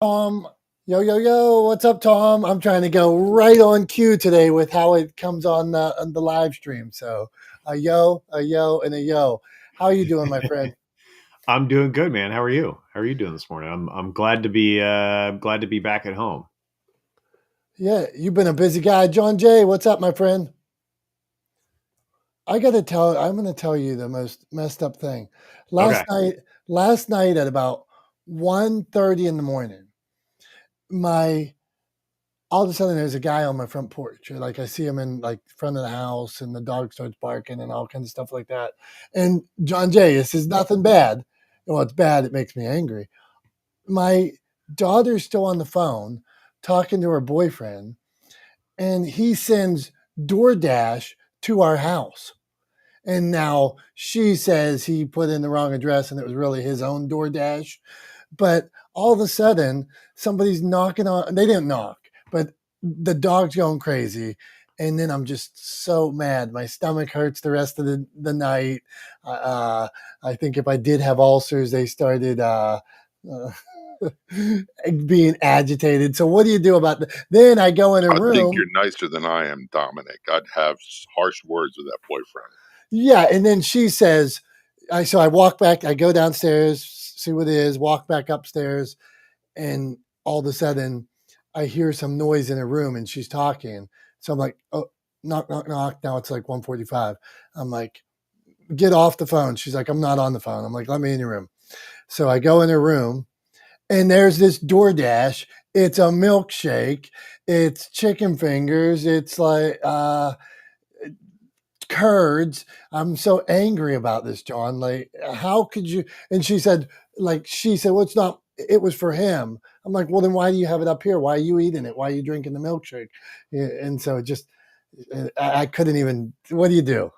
Tom. Yo, yo, yo. What's up, Tom? I'm trying to go right on cue today with how it comes on the live stream. So a yo, and a yo. How are you doing, my friend? I'm doing good, man. How are you? How are you doing this morning? I'm glad to be back at home. Yeah, you've been a busy guy. John Jay, what's up, my friend? I'm gonna tell you the most messed up thing. Last Okay. night, last night at about 1:30 in the morning, my all of a sudden there's a guy on my front porch. Like I see him in like front of the house and the dog starts barking and all kinds of stuff like that. And John Jay, this is nothing bad. Well, it's bad, it makes me angry. My daughter's still on the phone talking to her boyfriend, and he sends DoorDash to our house. And now she says he put in the wrong address and it was really his own DoorDash. But all of a sudden, somebody's knocking on, they didn't knock, but the dog's going crazy. And then I'm just so mad. My stomach hurts the rest of the night. I think if I did have ulcers, they started uh, being agitated. So what do you do about that? Then I go in a I think you're room. nicer than I am, Dominic. I'd have harsh words with that boyfriend. Yeah, and then she says, I walk back, I go downstairs, see what it is, walk back upstairs, and all of a sudden I hear some noise in her room and she's talking. So I'm like, oh, knock, knock, knock. Now it's like 1:45. I'm like, get off the phone. She's like, I'm not on the phone. I'm like, let me in your room. So I go in her room and there's this DoorDash. It's a milkshake. It's chicken fingers. It's like curds. I'm so angry about this, John. Like, how could you? And she said, well, it's not, it was for him. I'm like, well, then why do you have it up here? Why are you eating it? Why are you drinking the milkshake? Yeah, and so it just, I couldn't even, what do you do?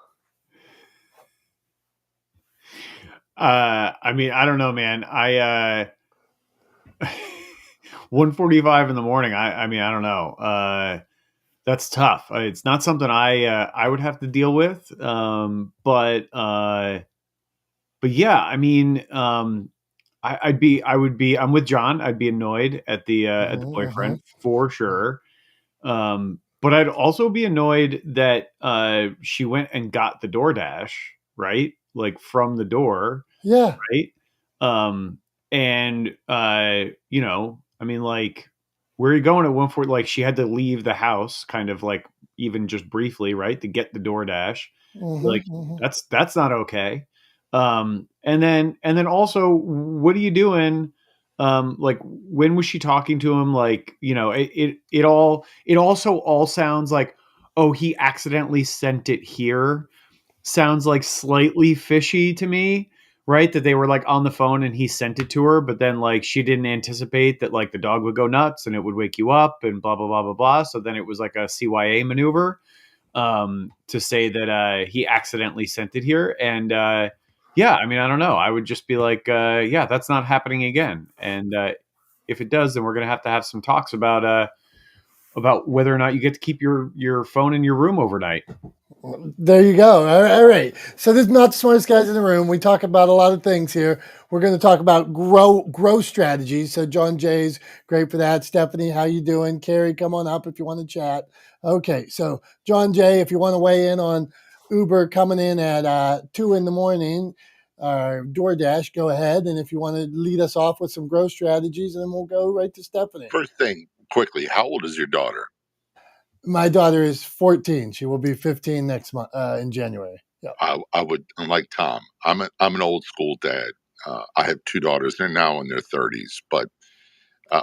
I mean, I don't know, man. I 1:45 in the morning. I mean, I don't know. That's tough. It's not something I would have to deal with. But yeah, I mean, I would be. I'm with John. I'd be annoyed at the Uh-huh. boyfriend for sure. But I'd also be annoyed that she went and got the DoorDash, right? Like from the door, Yeah. right? Um, and I mean, like, where are you going at 1:40? Like, she had to leave the house, kind of like even just briefly, right, to get the DoorDash. Hmm. Like, Hmm. that's not okay. And then also, what are you doing? Like, when was she talking to him? Like, it also all sounds like, oh, he accidentally sent it here. Sounds like slightly fishy to me, right? That they were like on the phone and he sent it to her, but then like she didn't anticipate that like the dog would go nuts and it would wake you up and blah blah blah blah blah. So then it was like a CYA maneuver, to say that he accidentally sent it here. And yeah, I mean, I don't know. I would just be like, yeah, that's not happening again. And if it does, then we're gonna have some talks about whether or not you get to keep your phone in your room overnight. There you go. All right. So this is not the smartest guys in the room. We talk about a lot of things here. We're going to talk about growth strategies. So John Jay's great for that. Stephanie, how you doing? Carrie, come on up if you want to chat. Okay. So John Jay, if you want to weigh in on Uber coming in at 2 in the morning, DoorDash, go ahead. And if you want to lead us off with some growth strategies, and then we'll go right to Stephanie. First thing, quickly, how old is your daughter? My daughter is 14. She will be 15 next month in January. Yeah. I would, unlike Tom, I'm an old school dad. I have two daughters. They're now in their 30s, but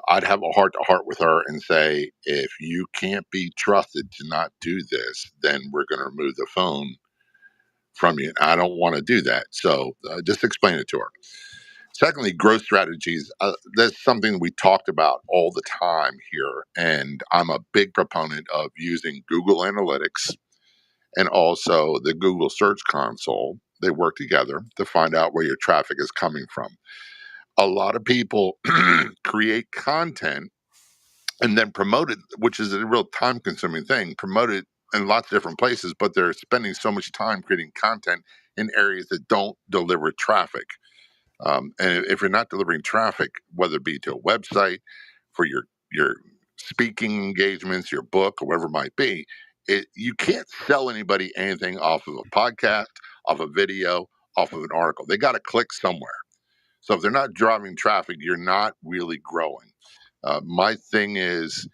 I'd have a heart to heart with her and say, if you can't be trusted to not do this, then we're going to remove the phone from you. I don't want to do that. So just explain it to her. Secondly, growth strategies. That's something we talked about all the time here. And I'm a big proponent of using Google Analytics and also the Google Search Console. They work together to find out where your traffic is coming from. A lot of people create content and then promote it, which is a real time consuming thing, promote it in lots of different places, but they're spending so much time creating content in areas that don't deliver traffic. And if you're not delivering traffic, whether it be to a website, for your speaking engagements, your book, or whatever it might be. You can't sell anybody anything off of a podcast, off a video, off of an article. They got to click somewhere. So if they're not driving traffic, you're not really growing. My thing is,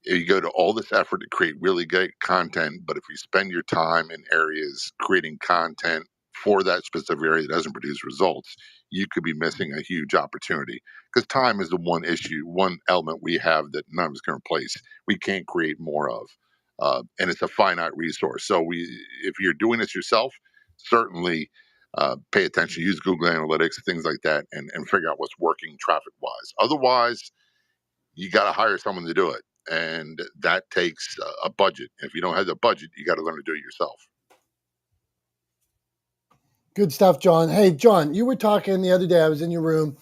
you go to all this effort to create really great content, but if you spend your time in areas creating content for that specific area that doesn't produce results, you could be missing a huge opportunity. Because time is the one issue, one element we have that none of us can replace. We can't create more of, and it's a finite resource. So if you're doing this yourself, certainly pay attention, use Google Analytics, things like that, and figure out what's working traffic wise. Otherwise, you got to hire someone to do it. And that takes a budget. If you don't have the budget, you got to learn to do it yourself. Good stuff, John. Hey, John, you were talking the other day, I was in your room,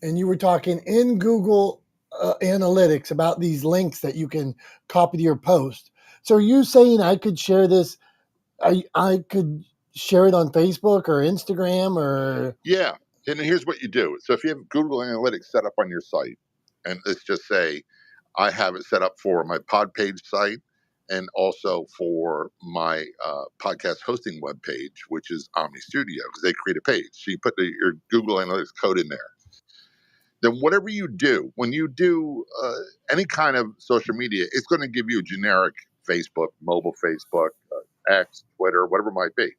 and you were talking in Google Analytics about these links that you can copy to your post. So are you saying I could share this? I could share it on Facebook or Instagram or? Yeah. And here's what you do. So if you have Google Analytics set up on your site, and let's just say I have it set up for my pod page site and also for my podcast hosting webpage, which is Omni Studio, because they create a page. So you put your Google Analytics code in there. Then whatever you do, when you do any kind of social media, it's going to give you a generic Facebook, mobile Facebook, X, Twitter, whatever it might be.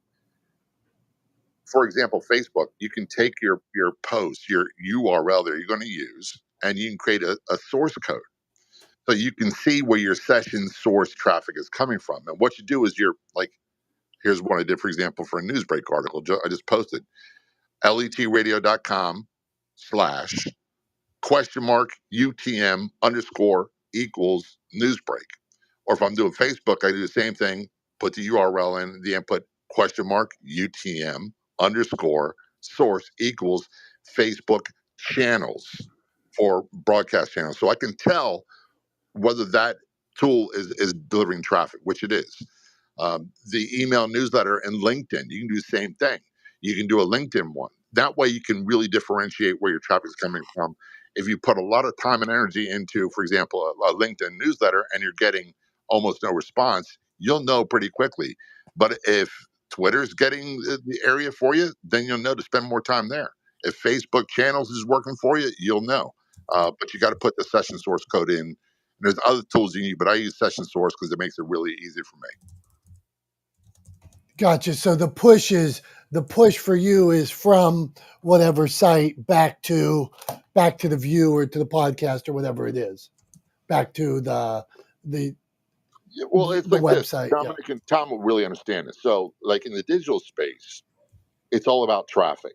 For example, Facebook, you can take your post, your URL that you're going to use, and you can create a source code. So you can see where your session source traffic is coming from. And what you do is you're like, here's what I did, for example, for a Newsbreak article. I just posted letradio.com slash question mark UTM underscore equals Newsbreak. Or if I'm doing Facebook, I do the same thing, put the URL in the input question mark UTM underscore source equals Facebook channels for broadcast channels. So I can tell whether that tool is delivering traffic, which it is. The email newsletter and LinkedIn, you can do the same thing. You can do a LinkedIn one. That way you can really differentiate where your traffic is coming from. If you put a lot of time and energy into, for example, a LinkedIn newsletter and you're getting almost no response, you'll know pretty quickly. But if Twitter's getting the area for you, then you'll know to spend more time there. If Facebook channels is working for you, you'll know. But you got to put the session source code in. There's other tools you need, but I use Session Source because it makes it really easy for me. Gotcha. So the push for you is from whatever site back to the view or to the podcast or whatever it is, back to the Well, it's the like this. website. Yeah. Dominic and Tom will really understand this. So, like in the digital space, it's all about traffic.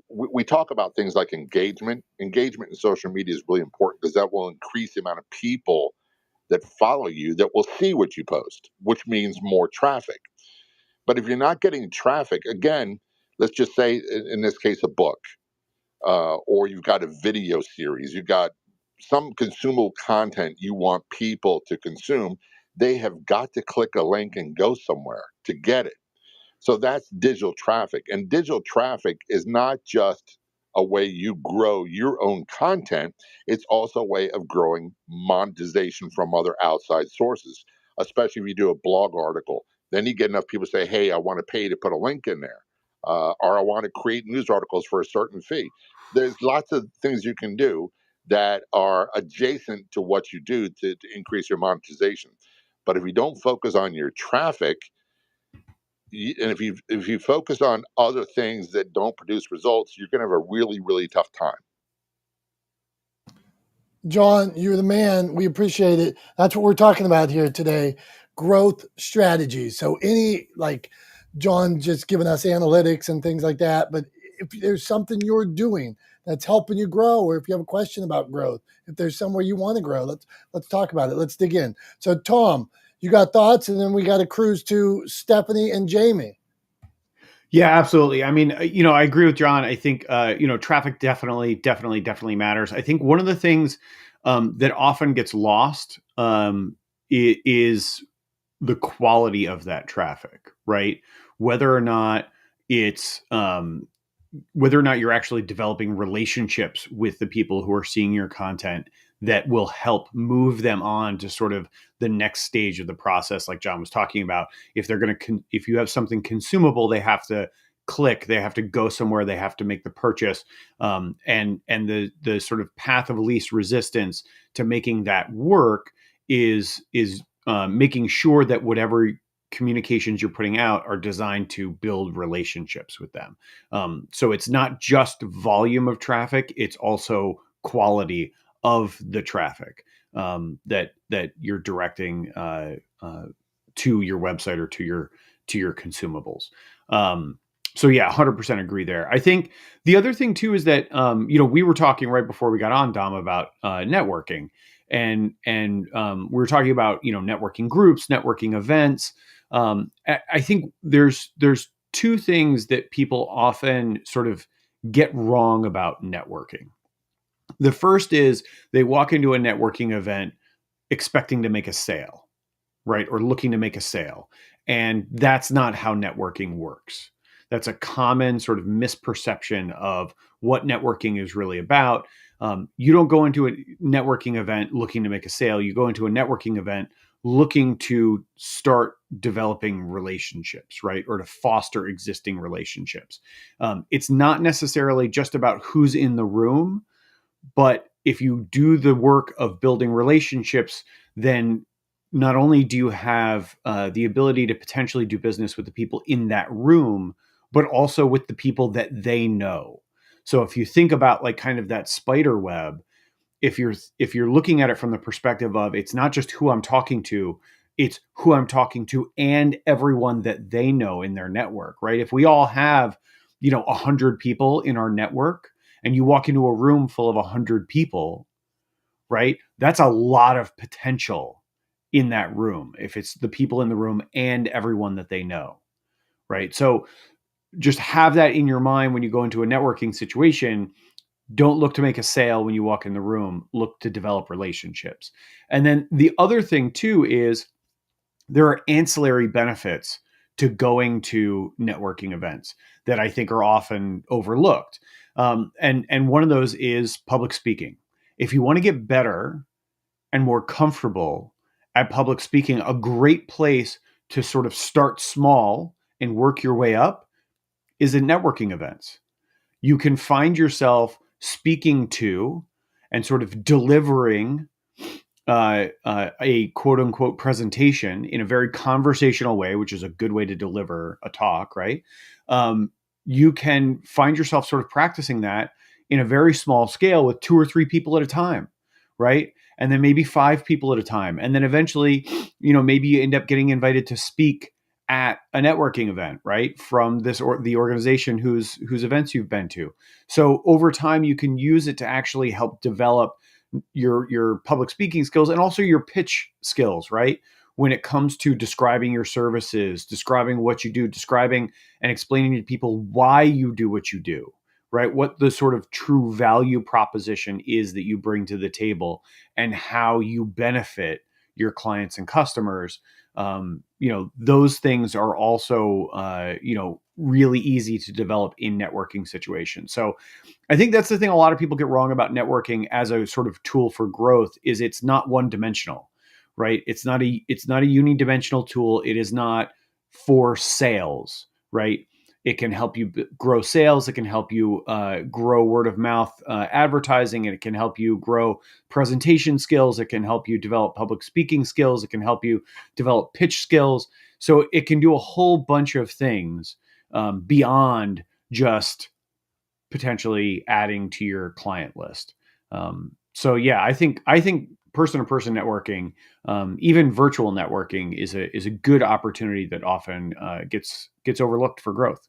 We talk about things like engagement. Engagement in social media is really important because that will increase the amount of people that follow you that will see what you post, which means more traffic. But if you're not getting traffic, again, let's just say in this case, a book, or you've got a video series, you've got some consumable content you want people to consume, they have got to click a link and go somewhere to get it. So that's digital traffic. And digital traffic is not just a way you grow your own content, it's also a way of growing monetization from other outside sources, especially if you do a blog article. Then you get enough people say, hey, I want to pay to put a link in there, or I want to create news articles for a certain fee. There's lots of things you can do that are adjacent to what you do to increase your monetization. But if you don't focus on your traffic, and if you focus on other things that don't produce results, you're going to have a really really tough time. John, you're the man. We appreciate it. That's what we're talking about here today. Growth strategies. So John just giving us analytics and things like that. But if there's something you're doing that's helping you grow, or if you have a question about growth, if there's somewhere you want to grow, let's talk about it. Let's dig in. So Tom, you got thoughts, and then we got to cruise to Stephanie and Jamie. Yeah, absolutely. I mean, I agree with John. I think, traffic definitely matters. I think one of the things that often gets lost is the quality of that traffic, right? Whether or not it's whether or not you're actually developing relationships with the people who are seeing your content, that will help move them on to sort of the next stage of the process, like John was talking about. If they're going to, if you have something consumable, they have to click, they have to go somewhere, they have to make the purchase, and the sort of path of least resistance to making that work is making sure that whatever communications you're putting out are designed to build relationships with them. So it's not just volume of traffic; it's also quality of the traffic that you're directing to your website or to your consumables. So yeah, 100% agree there. I think the other thing too is that we were talking right before we got on, Dom, about networking, and we were talking about networking groups, networking events. I think there's two things that people often sort of get wrong about networking. The first is they walk into a networking event expecting to make a sale, right? Or looking to make a sale. And that's not how networking works. That's a common sort of misperception of what networking is really about. You don't go into a networking event looking to make a sale. You go into a networking event looking to start developing relationships, right? Or to foster existing relationships. It's not necessarily just about who's in the room, but if you do the work of building relationships, then not only do you have the ability to potentially do business with the people in that room, but also with the people that they know. So if you think about like kind of that spider web, if you're looking at it from the perspective of it's not just who I'm talking to, it's who I'm talking to and everyone that they know in their network, right? If we all have 100 people in our network, and you walk into a room full of 100 people, right? That's a lot of potential in that room if it's the people in the room and everyone that they know, right? So just have that in your mind when you go into a networking situation. Don't look to make a sale when you walk in the room. Look to develop relationships. And then the other thing too is there are ancillary benefits to going to networking events that I think are often overlooked. And one of those is public speaking. If you want to get better and more comfortable at public speaking, a great place to sort of start small and work your way up is in networking events. You can find yourself speaking to and sort of delivering a quote unquote presentation in a very conversational way, which is a good way to deliver a talk, right? You can find yourself sort of practicing that in a very small scale with 2 or 3 people at a time, right? And then maybe 5 people at a time. And then eventually, maybe you end up getting invited to speak at a networking event, right? From the organization whose events you've been to. So over time, you can use it to actually help develop your public speaking skills and also your pitch skills, right? When it comes to describing your services, describing what you do, describing and explaining to people why you do what you do, right? What the sort of true value proposition is that you bring to the table and how you benefit your clients and customers. Those things are also, really easy to develop in networking situations. So I think that's the thing a lot of people get wrong about networking as a sort of tool for growth is it's not one dimensional, right? It's not a unidimensional tool. It is not for sales, right? It can help you grow sales. It can help you grow word of mouth advertising, and it can help you grow presentation skills. It can help you develop public speaking skills. It can help you develop pitch skills. So it can do a whole bunch of things beyond just potentially adding to your client list. So yeah, I think person-to-person networking, even virtual networking, is a good opportunity that often gets overlooked for growth.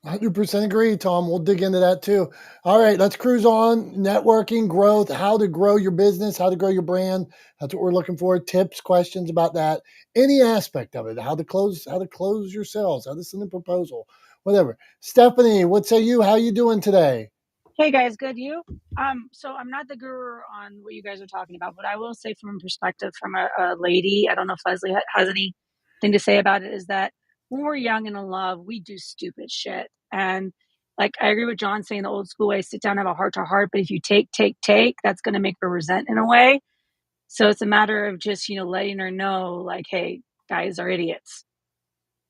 100% agree, Tom. We'll dig into that too. All right, let's cruise on. Networking, growth, how to grow your business, how to grow your brand. That's what we're looking for. Tips, questions about that. Any aspect of it, how to close your sales, how to send a proposal, whatever. Stephanie, what say you? How you doing today? Hey guys, good you? So I'm not the guru on what you guys are talking about, but I will say from a perspective from a lady, I don't know if Leslie has anything to say about it, is that when we're young and in love, we do stupid shit. And Like, I agree with John saying the old school way, sit down, have a heart to heart. But if you take, that's going to make her resent in a way. So it's a matter of just, letting her know, like, hey, guys are idiots.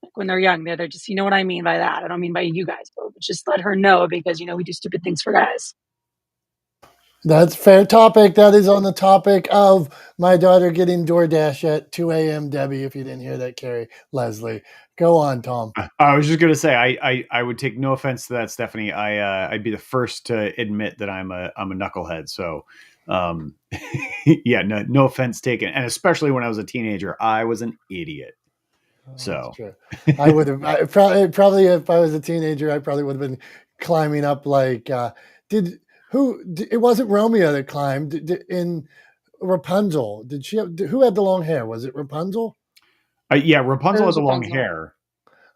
Like when they're young, they're just, you know what I mean by that. I don't mean by you guys, but just let her know because, we do stupid things for guys. That's a fair topic. That is on the topic of my daughter getting DoorDash at 2 a.m. Debbie, if you didn't hear that, Carrie, Leslie. Go on, Tom. I was just gonna say I would take no offense to that, Stephanie. I'd be the first to admit that I'm a knucklehead. So yeah, no offense taken. And especially when I was a teenager, I was an idiot. So that's true. I would have probably if I was a teenager, I probably would have been climbing up like it wasn't Romeo that climbed in Rapunzel. Did she who had the long hair? Was it Rapunzel? yeah, Rapunzel had the long Rapunzel. hair.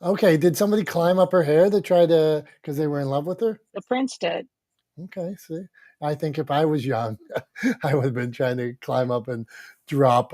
Okay, did somebody climb up her hair to try to because they were in love with her? The prince did. Okay, see, I think if I was young, I would have been trying to climb up and drop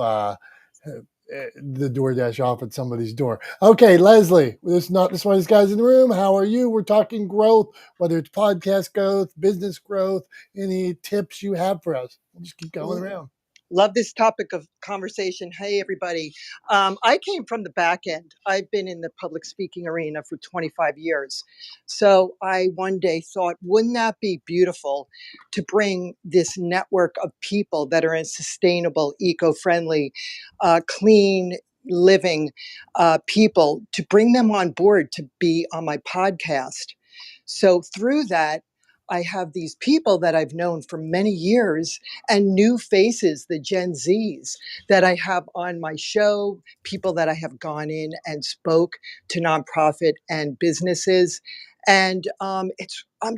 the DoorDash off at somebody's door. Okay, Leslie, this is not the smartest guys in the room. How are you? We're talking growth, whether it's podcast growth, business growth. Any tips you have for us? We'll just keep going around. Love this topic of conversation. Hey, everybody. I came from the back end. I've been in the public speaking arena for 25 years. So I one day thought, wouldn't that be beautiful to bring this network of people that are in sustainable, eco-friendly, clean living people, to bring them on board to be on my podcast. So through that, I have these people that I've known for many years and new faces, the Gen Zs that I have on my show, people that I have gone in and spoke to nonprofit and businesses. And I'm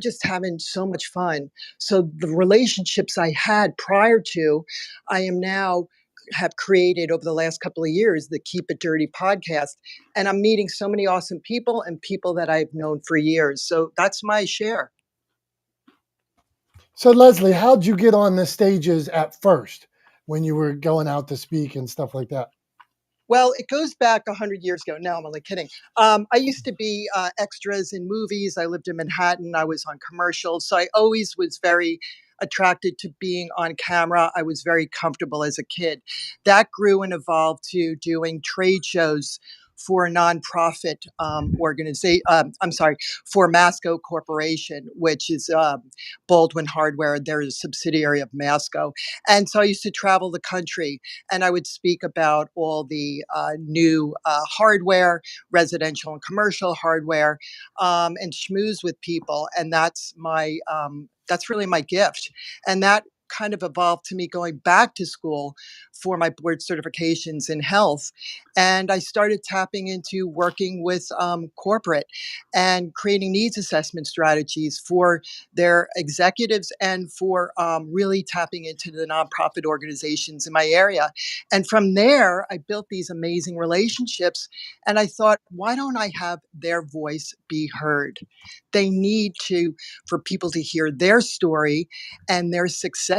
just having so much fun. So the relationships I had prior to, I am now have created over the last couple of years, the Keep It Dirty podcast. And I'm meeting so many awesome people and people that I've known for years. So that's my share. So, Leslie, how'd you get on the stages at first when you were going out to speak and stuff like that? Well, it goes back 100 years ago. No, I'm only kidding. I used to be extras in movies. I lived in Manhattan. I was on commercials. So I always was very attracted to being on camera. I was very comfortable as a kid. That grew and evolved to doing trade shows for a nonprofit organization. I'm sorry, for Masco Corporation, which is Baldwin Hardware. They're a subsidiary of Masco. And so I used to travel the country and I would speak about all the new hardware, residential and commercial hardware, and schmooze with people. And that's really my gift. And that kind of evolved to me going back to school for my board certifications in health. And I started tapping into working with corporate and creating needs assessment strategies for their executives and for really tapping into the nonprofit organizations in my area. And from there, I built these amazing relationships. And I thought, why don't I have their voice be heard? They need for people to hear their story and their successes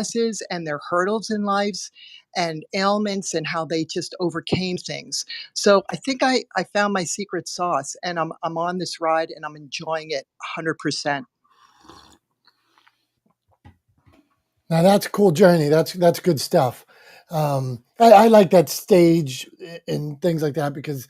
and their hurdles in lives and ailments and how they just overcame things. So I think I found my secret sauce and I'm on this ride and I'm enjoying it 100%. Now that's a cool journey. That's good stuff. I like that stage and things like that because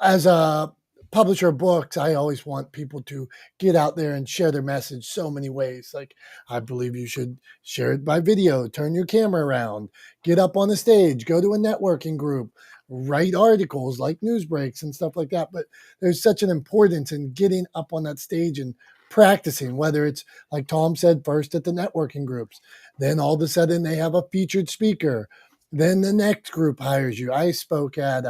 as a publisher of books, I always want people to get out there and share their message so many ways. Like, I believe you should share it by video, turn your camera around, get up on the stage, go to a networking group, write articles like news breaks and stuff like that. But there's such an importance in getting up on that stage and practicing, whether it's like Tom said, first at the networking groups, then all of a sudden they have a featured speaker. Then the next group hires you. I spoke at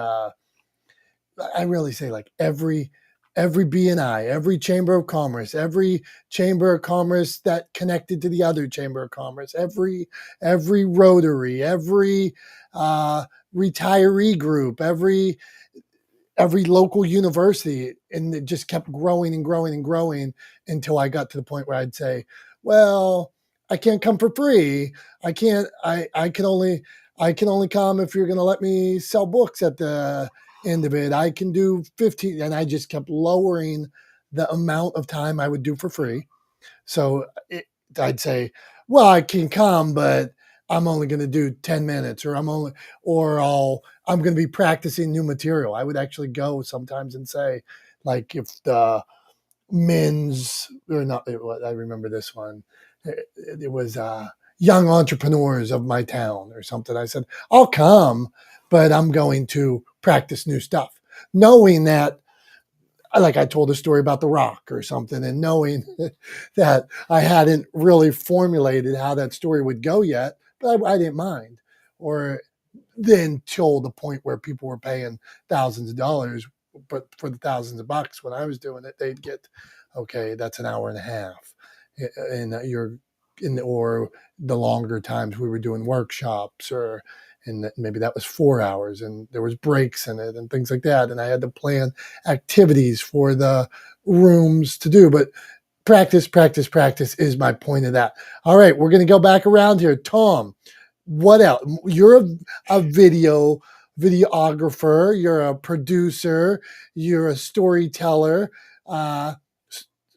I really say like every BNI, every chamber of commerce, every chamber of commerce that connected to the other chamber of commerce, every Rotary, every retiree group, every local university, and it just kept growing and growing and growing until I got to the point where I'd say, well, I can't come for free. I can't. I can only come if you're going to let me sell books at the end of it. I can do 15, and I just kept lowering the amount of time I would do for free. So I'd say, well, I can come, but I'm only going to do 10 minutes or I'm going to be practicing new material. I would actually go sometimes and say, like, if the men's or not, I remember this one. It was young entrepreneurs of my town or something. I said, I'll come, but I'm going to practice new stuff, knowing that, like I told a story about The Rock or something, and knowing that I hadn't really formulated how that story would go yet, but I didn't mind. Or then till the point where people were paying thousands of dollars, but for the thousands of bucks when I was doing it, they'd get, okay, that's an hour and a half, and or the longer times we were doing workshops, or and maybe that was 4 hours, and there was breaks in it and things like that, and I had to plan activities for the rooms to do, but practice is my point of that. All right, we're going to go back around here. Tom, what else? You're a videographer, you're a producer, you're a storyteller. Uh,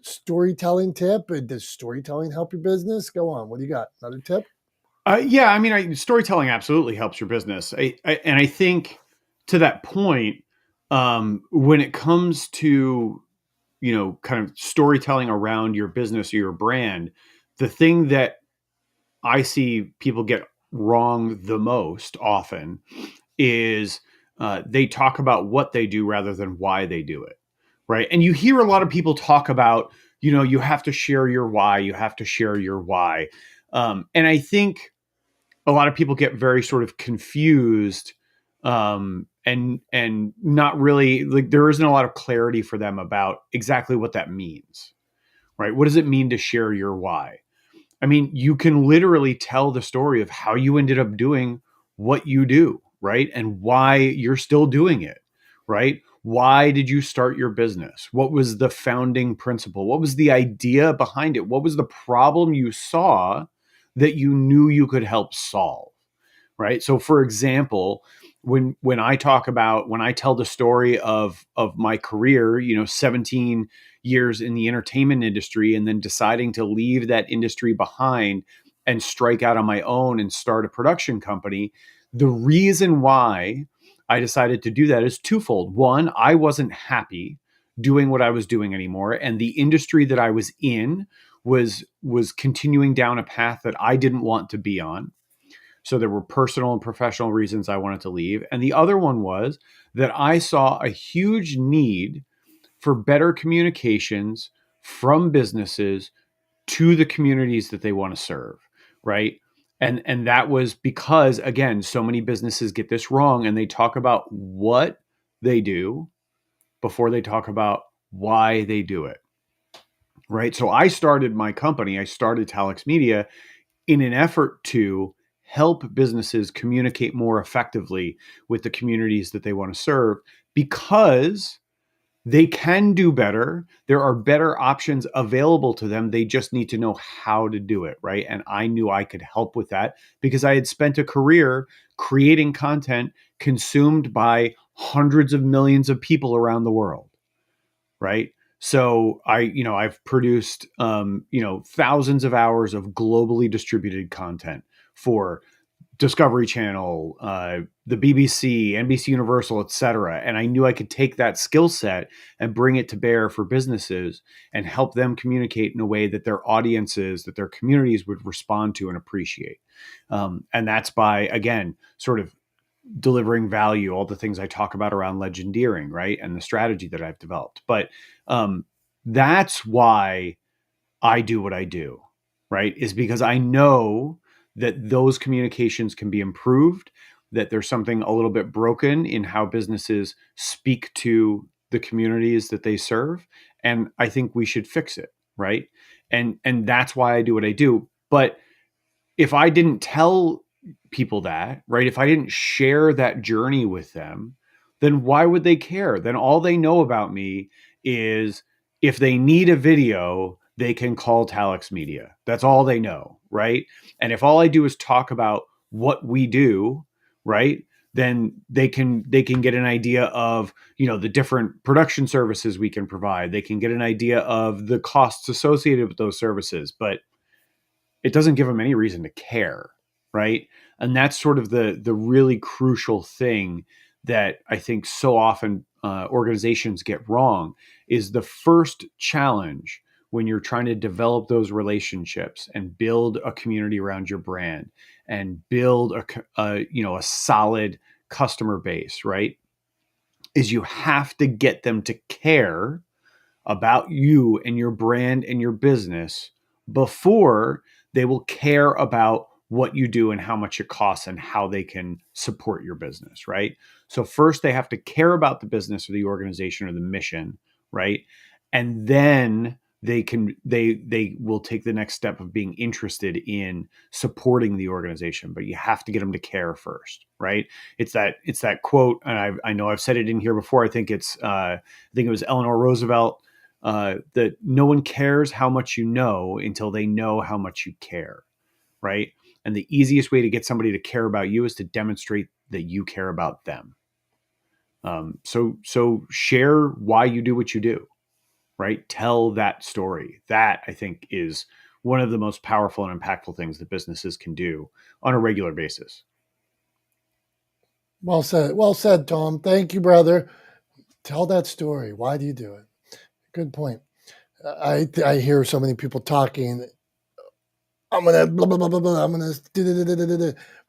Storytelling tip. Does storytelling help your business? Go on. What do you got? Another tip? Yeah, I mean, storytelling absolutely helps your business. And I think to that point, when it comes to, kind of storytelling around your business or your brand, the thing that I see people get wrong the most often is they talk about what they do rather than why they do it. Right. And you hear a lot of people talk about, you have to share your why, you have to share your why. And I think a lot of people get very sort of confused, and not really, like, there isn't a lot of clarity for them about exactly what that means. Right. What does it mean to share your why? I mean, you can literally tell the story of how you ended up doing what you do, right? And why you're still doing it, right? Why did you start your business? What was the founding principle? What was the idea behind it? What was the problem you saw that you knew you could help solve? Right? So for example, when I tell the story of my career, 17 years in the entertainment industry, and then deciding to leave that industry behind and strike out on my own and start a production company, the reason why I decided to do that is twofold. One, I wasn't happy doing what I was doing anymore, and the industry that I was in was continuing down a path that I didn't want to be on. So there were personal and professional reasons I wanted to leave. And the other one was that I saw a huge need for better communications from businesses to the communities that they want to serve, right? And that was because, again, so many businesses get this wrong, and they talk about what they do before they talk about why they do it, right? So I started my company, I started Talex Media in an effort to help businesses communicate more effectively with the communities that they want to serve, because they can do better. There are better options available to them. They just need to know how to do it, right? And I knew I could help with that because I had spent a career creating content consumed by hundreds of millions of people around the world, right? So I've produced, thousands of hours of globally distributed content for Discovery Channel, the BBC, NBC Universal, etc. And I knew I could take that skill set and bring it to bear for businesses and help them communicate in a way that their audiences, that their communities would respond to and appreciate. And that's by, again, sort of delivering value, all the things I talk about around legendeering, right? And the strategy that I've developed. But that's why I do what I do, right? Is because I know that those communications can be improved, that there's something a little bit broken in how businesses speak to the communities that they serve. And I think we should fix it, right? And that's why I do what I do. But if I didn't tell people that, right, if I didn't share that journey with them, then why would they care? Then all they know about me is if they need a video, they can call Talex Media. That's all they know, right? And if all I do is talk about what we do, right, then they can get an idea of, the different production services we can provide. They can get an idea of the costs associated with those services, but it doesn't give them any reason to care, right? And that's sort of the really crucial thing that I think so often organizations get wrong, is the first challenge when you're trying to develop those relationships and build a community around your brand and build a solid customer base, right? Is you have to get them to care about you and your brand and your business before they will care about what you do and how much it costs and how they can support your business, right? So first they have to care about the business or the organization or the mission, right? And then they will take the next step of being interested in supporting the organization, but you have to get them to care first, right? It's that quote, and I know I've said it in here before. I think it was Eleanor Roosevelt, that no one cares how much you know until they know how much you care, right? And the easiest way to get somebody to care about you is to demonstrate that you care about them. So share why you do what you do, right? Tell that story. That, I think, is one of the most powerful and impactful things that businesses can do on a regular basis. Well said. Well said, Tom. Thank you, brother. Tell that story. Why do you do it? Good point. I hear so many people talking. I'm gonna blah blah blah blah blah. I'm gonna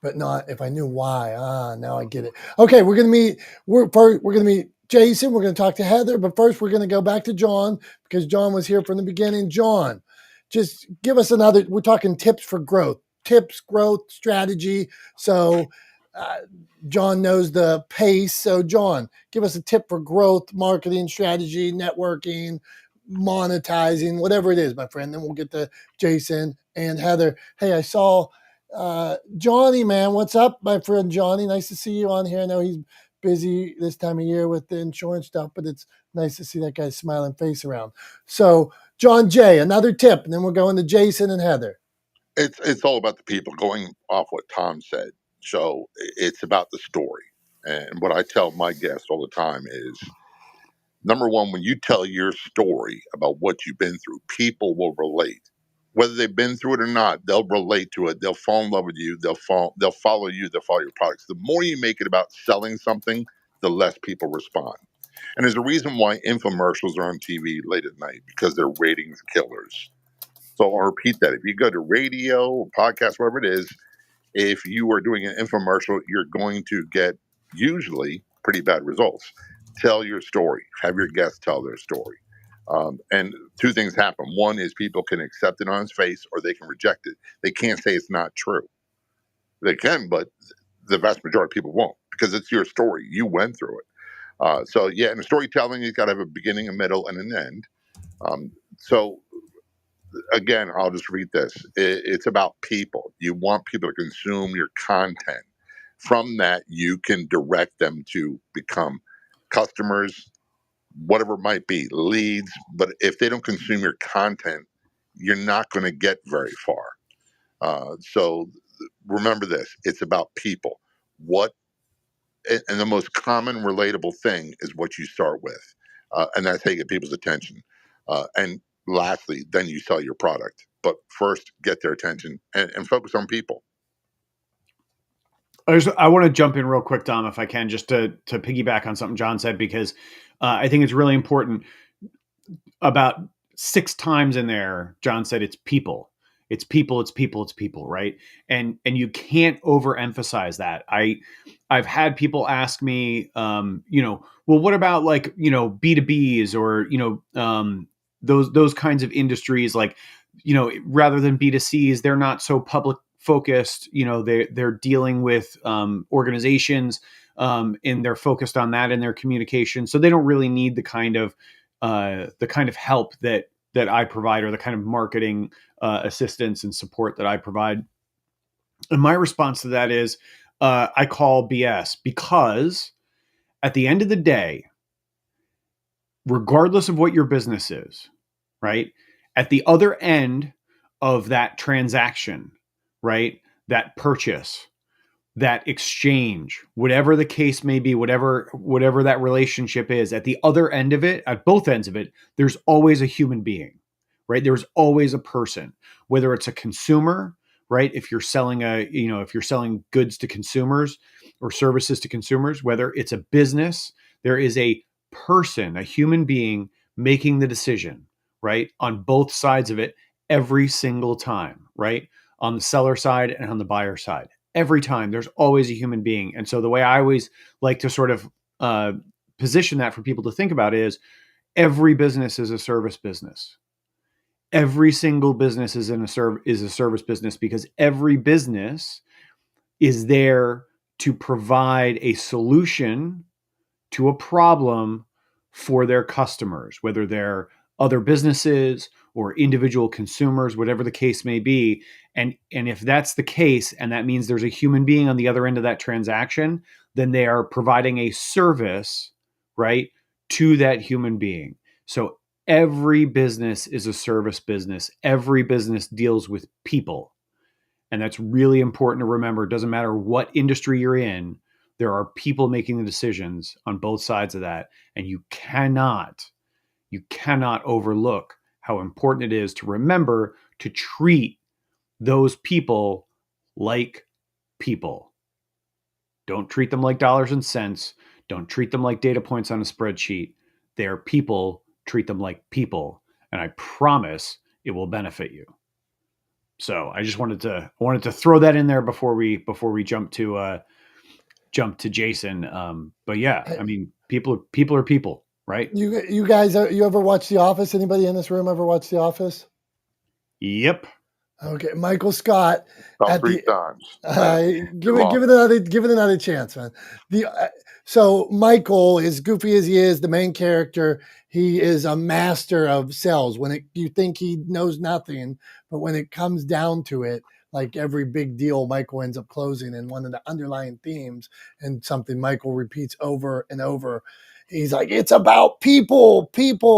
but not if I knew why. Now I get it. Okay, we're gonna meet. We're gonna meet Jason. We're gonna talk to Heather, but first we're gonna go back to John because John was here from the beginning. John, just give us another. We're talking tips for growth, growth strategy. So John knows the pace. So John, give us a tip for growth, marketing strategy, networking, monetizing, whatever it is, my friend. Then we'll get to Jason and Heather. Hey, I saw Johnny, man. What's up, my friend Johnny? Nice to see you on here. I know he's busy this time of year with the insurance stuff, but it's nice to see that guy's smiling face around. So, John J., another tip, and then we're going to Jason and Heather. It's all about the people. Going off what Tom said, so it's about the story. And what I tell my guests all the time is, number one, when you tell your story about what you've been through, people will relate. Whether they've been through it or not, they'll relate to it. They'll fall in love with you. They'll follow you. They'll follow your products. The more you make it about selling something, the less people respond. And there's a reason why infomercials are on TV late at night, because they're ratings killers. So I'll repeat that. If you go to radio or podcast, whatever it is, if you are doing an infomercial, you're going to get usually pretty bad results. Tell your story. Have your guests tell their story. And two things happen. One is people can accept it on its face, or they can reject it. They can't say it's not true. They can, but the vast majority of people won't, because it's your story. You went through it. So yeah, in storytelling, you've got to have a beginning, a middle, and an end. So again, I'll just read this. It's about people. You want people to consume your content. From that, you can direct them to become customers, whatever it might be, leads. But if they don't consume your content, you're not going to get very far. So remember this: it's about people. What and the most common relatable thing is what you start with, and that's how you get people's attention. And lastly, then you sell your product. But first, get their attention and focus on people. I want to jump in real quick, Dom, if I can, just to piggyback on something John said, because I think it's really important. About 6 times in there, John said it's people. It's people, it's people, it's people, right? And you can't overemphasize that. I've had people ask me, well, what about like, B2Bs or, those kinds of industries, like, rather than B2Cs, they're not so public focused, they're dealing with organizations, and they're focused on that in their communication. So they don't really need the kind of help that I provide, or the kind of marketing assistance and support that I provide. And my response to that is, I call BS, because at the end of the day, regardless of what your business is, right, at the other end of that transaction, right, that purchase, that exchange, whatever the case may be, whatever that relationship is, at the other end of it, at both ends of it, there's always a human being, right? There's always a person, whether it's a consumer, right? If you're selling if you're selling goods to consumers or services to consumers, whether it's a business, there is a person, a human being making the decision, right? On both sides of it every single time, right? On the seller side and on the buyer side. Every time there's always a human being. And so the way I always like to sort of position that for people to think about is every business is a service business. Every single business is a service business, because every business is there to provide a solution to a problem for their customers, whether they're other businesses or individual consumers, whatever the case may be. And if that's the case, and that means there's a human being on the other end of that transaction, then they are providing a service, right, to that human being. So every business is a service business. Every business deals with people. And that's really important to remember. It doesn't matter what industry you're in, there are people making the decisions on both sides of that. And you cannot overlook how important it is to remember to treat those people like people. Don't treat them like dollars and cents. Don't treat them like data points on a spreadsheet. They are people. Treat them like people. And I promise it will benefit you. So I just wanted to throw that in there before we jump to Jason. But yeah, I mean, people are people, right? You guys, you ever watch The Office? Anybody in this room ever watch The Office? Yep. Okay, Michael Scott. About 3 times. Give it another chance, man. So Michael, as goofy as he is, the main character, he is a master of sales. You think he knows nothing, but when it comes down to it, like every big deal, Michael ends up closing. And one of the underlying themes, and something Michael repeats over and over, he's like, "It's about people.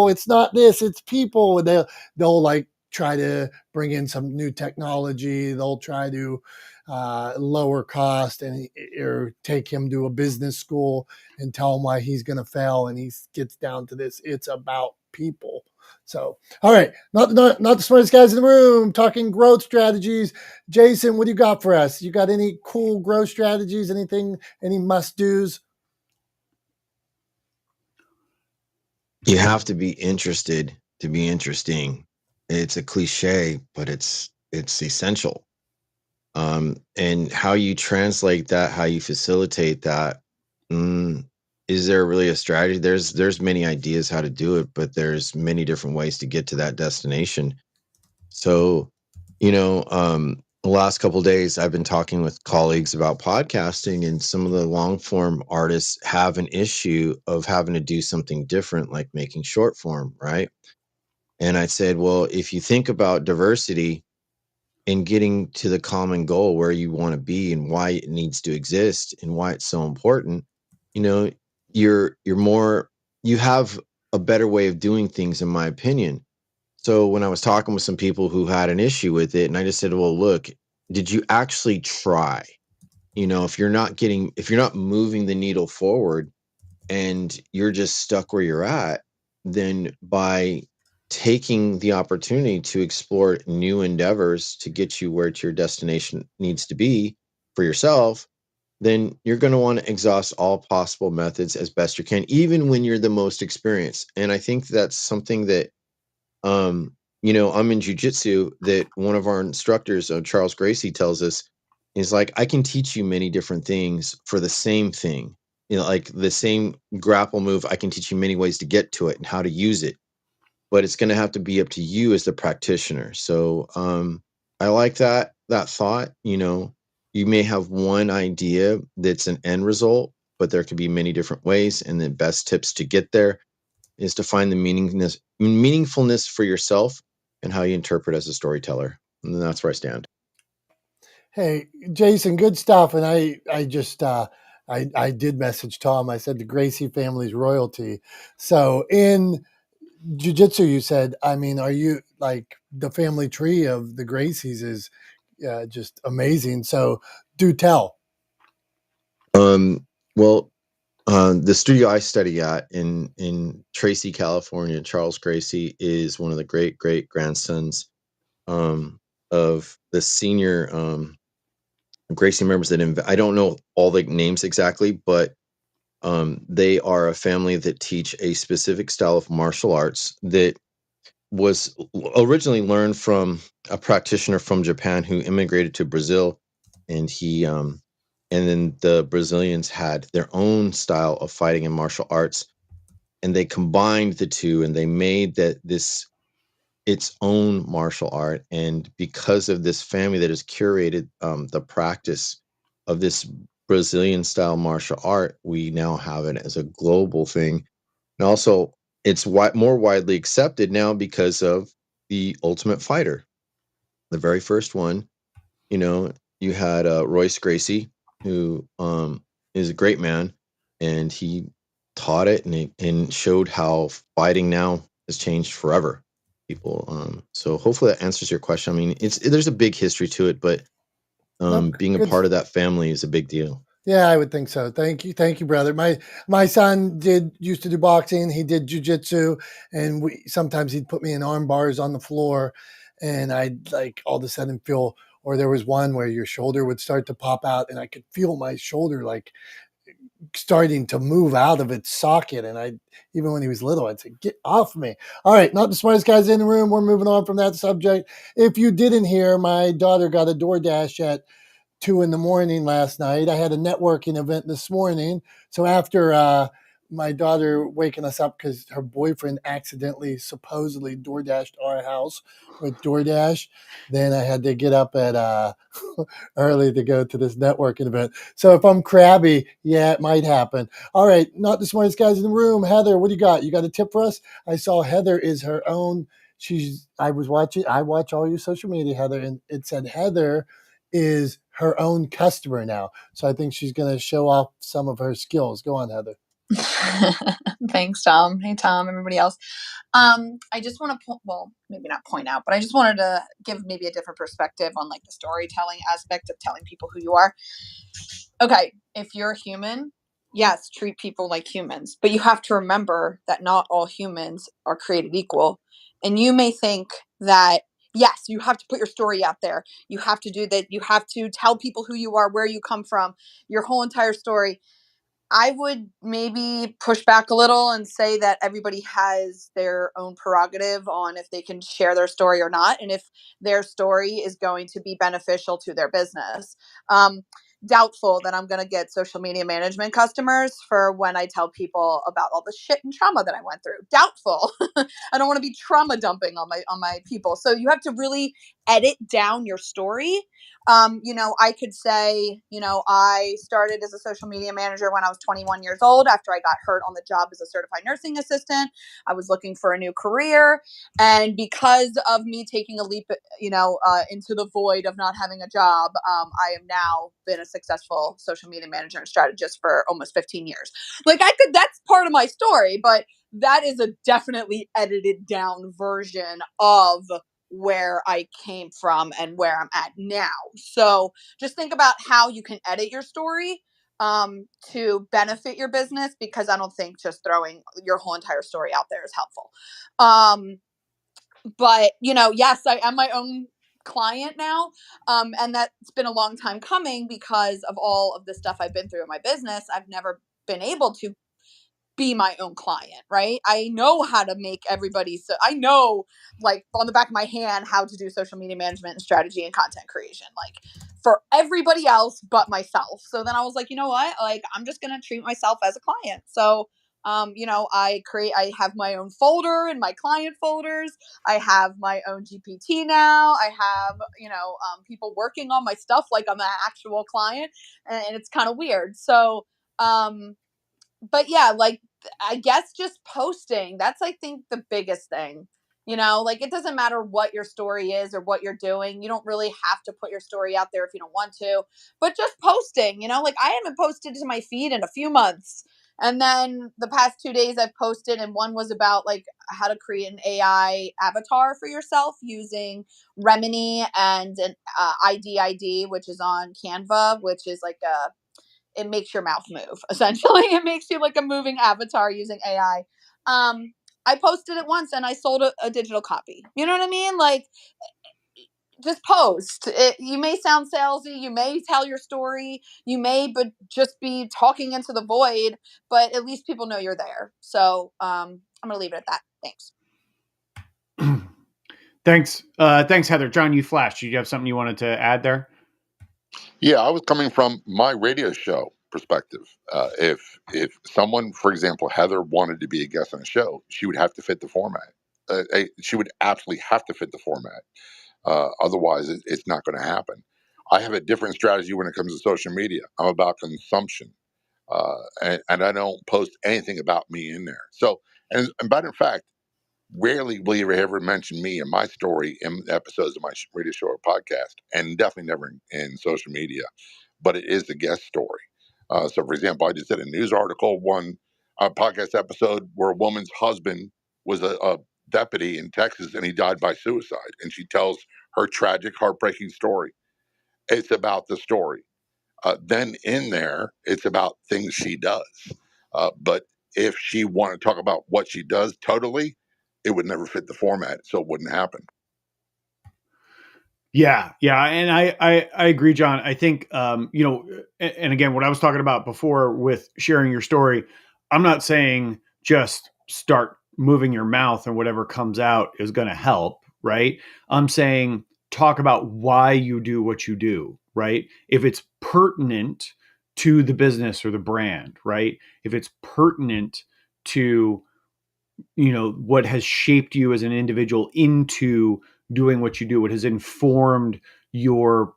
It's not this. It's people." And they'll like try to bring in some new technology. They'll try to lower cost or take him to a business school and tell him why he's going to fail. And he gets down to this: it's about people. So, all right, not the smartest guys in the room, talking growth strategies. Jason, what do you got for us? You got any cool growth strategies? Anything? Any must-dos? You have to be interested to be interesting. It's a cliche, but it's essential. And how you translate that, how you facilitate that, is there really a strategy? There's many ideas how to do it, but there's many different ways to get to that destination. So, the last couple of days, I've been talking with colleagues about podcasting, and some of the long form artists have an issue of having to do something different, like making short form, right? And I said, well, if you think about diversity and getting to the common goal where you want to be and why it needs to exist and why it's so important, you know, you're more, you have a better way of doing things, in my opinion. So when I was talking with some people who had an issue with it, and I just said, well, look, did you actually try? If you're not moving the needle forward and you're just stuck where you're at, then by taking the opportunity to explore new endeavors to get you where to your destination needs to be for yourself, then you're going to want to exhaust all possible methods as best you can, even when you're the most experienced. And I think that's something that I'm in jujitsu, that one of our instructors, Charles Gracie, tells us is like, I can teach you many different things for the same thing. Like the same grapple move, I can teach you many ways to get to it and how to use it. But it's going to have to be up to you as the practitioner. So I like that thought. You may have one idea that's an end result, but there could be many different ways. And the best tips to get there is to find the meaningfulness for yourself and how you interpret as a storyteller. And that's where I stand. Hey, Jason, good stuff. And I just, I did message Tom. I said the Gracie family's royalty. So in jiu-jitsu, you said, I mean, are you like the family tree of the Gracies is just amazing. So do tell. Well, the studio I study at in Tracy, California, Charles Gracie is one of the great grandsons of the senior Gracie members that I don't know all the names exactly, but they are a family that teach a specific style of martial arts that was originally learned from a practitioner from Japan who immigrated to Brazil, and and then the Brazilians had their own style of fighting and martial arts, and they combined the two, and they made this its own martial art. And because of this family that has curated the practice of this Brazilian style martial art, we now have it as a global thing. And also, it's more widely accepted now because of the Ultimate Fighter, the very first one. You know, you had Royce Gracie, who is a great man, and he taught it and showed how fighting now has changed forever. People, so hopefully that answers your question. I mean, there's a big history to it, but Nope. being a Good. part of that family is a big deal. Yeah, I would think so. Thank you, brother. My son used to do boxing. He did jujitsu, and sometimes he'd put me in arm bars on the floor, and I'd like all of a sudden feel. Or there was one where your shoulder would start to pop out, and I could feel my shoulder like starting to move out of its socket. And even when he was little, I'd say, "Get off me!" All right, not the smartest guys in the room. We're moving on from that subject. If you didn't hear, my daughter got a DoorDash at 2 a.m. last night. I had a networking event this morning. So after my daughter waking us up because her boyfriend accidentally, supposedly DoorDashed our house with DoorDash, then I had to get up at early to go to this networking event. So if I'm crabby, yeah, it might happen. All right, not the smartest guys in the room. Heather, what do you got? You got a tip for us? I saw Heather is her own. I watch all your social media, Heather, and it said Heather is her own customer now. So I think she's going to show off some of her skills. Go on, Heather. Thanks, Tom. Hey, Tom, everybody else. I just want to, well, maybe not point out, but I just wanted to give maybe a different perspective on like the storytelling aspect of telling people who you are. Okay, if you're a human, yes, treat people like humans, but you have to remember that not all humans are created equal. And you may think that, yes, you have to put your story out there. You have to do that. You have to tell people who you are, where you come from, your whole entire story. I would maybe push back a little and say that everybody has their own prerogative on if they can share their story or not, and if their story is going to be beneficial to their business. Doubtful that I'm going to get social media management customers for when I tell people about all the shit and trauma that I went through. Doubtful. I don't want to be trauma dumping on my people. So you have to really edit down your story. I could say, I started as a social media manager when I was 21 years old after I got hurt on the job as a certified nursing assistant. I was looking for a new career. And because of me taking a leap, into the void of not having a job, I have now been a successful social media manager and strategist for almost 15 years. That's part of my story, but that is a definitely edited down version of where I came from and where I'm at now. So just think about how you can edit your story to benefit your business, because I don't think just throwing your whole entire story out there is helpful. But yes, I am my own client now. And that's been a long time coming because of all of the stuff I've been through in my business. I've never been able to be my own client, right? I know how to make everybody, so I know like on the back of my hand how to do social media management and strategy and content creation, like for everybody else but myself. So then I was like, you know what? Like I'm just gonna treat myself as a client. So I have my own folder in my client folders. I have my own GPT now. I have, people working on my stuff like I'm an actual client, and it's kind of weird. So, but yeah, like I guess just posting, that's I think the biggest thing. Like it doesn't matter what your story is or what you're doing. You don't really have to put your story out there if you don't want to, but just posting, like I haven't posted to my feed in a few months. And then the past 2 days I've posted, and one was about like how to create an AI avatar for yourself using Remini and an IDID, which is on Canva, which is like it makes your mouth move. Essentially, it makes you like a moving avatar using AI. I posted it once and I sold a digital copy. You know what I mean? Like, just post. You may sound salesy, you may tell your story, you may but just be talking into the void, but at least people know you're there. So I'm gonna leave it at that. Thanks. Thanks, Heather. John, you flashed. Did you have something you wanted to add there? Yeah, I was coming from my radio show perspective. If someone, for example, Heather wanted to be a guest on a show, she would have to fit the format. She would absolutely have to fit the format. Otherwise, it's not going to happen. I have a different strategy when it comes to social media. I'm about consumption, and I don't post anything about me in there. So, and matter of fact, rarely will you ever mention me and my story in episodes of my radio show or podcast, and definitely never in social media. But it is the guest story. So, for example, I just did a news article, one podcast episode where a woman's husband was a deputy in Texas and he died by suicide, and she tells her tragic, heartbreaking story. It's about the story. Then in there, it's about things she does. But if she wanted to talk about what she does totally, it would never fit the format, so it wouldn't happen. Yeah, and I agree, John. I think and again, what I was talking about before with sharing your story, I'm not saying just start moving your mouth and whatever comes out is going to help, right? I'm saying talk about why you do what you do, right? If it's pertinent to the business or the brand, right? If it's pertinent to what has shaped you as an individual into doing what you do, what has informed your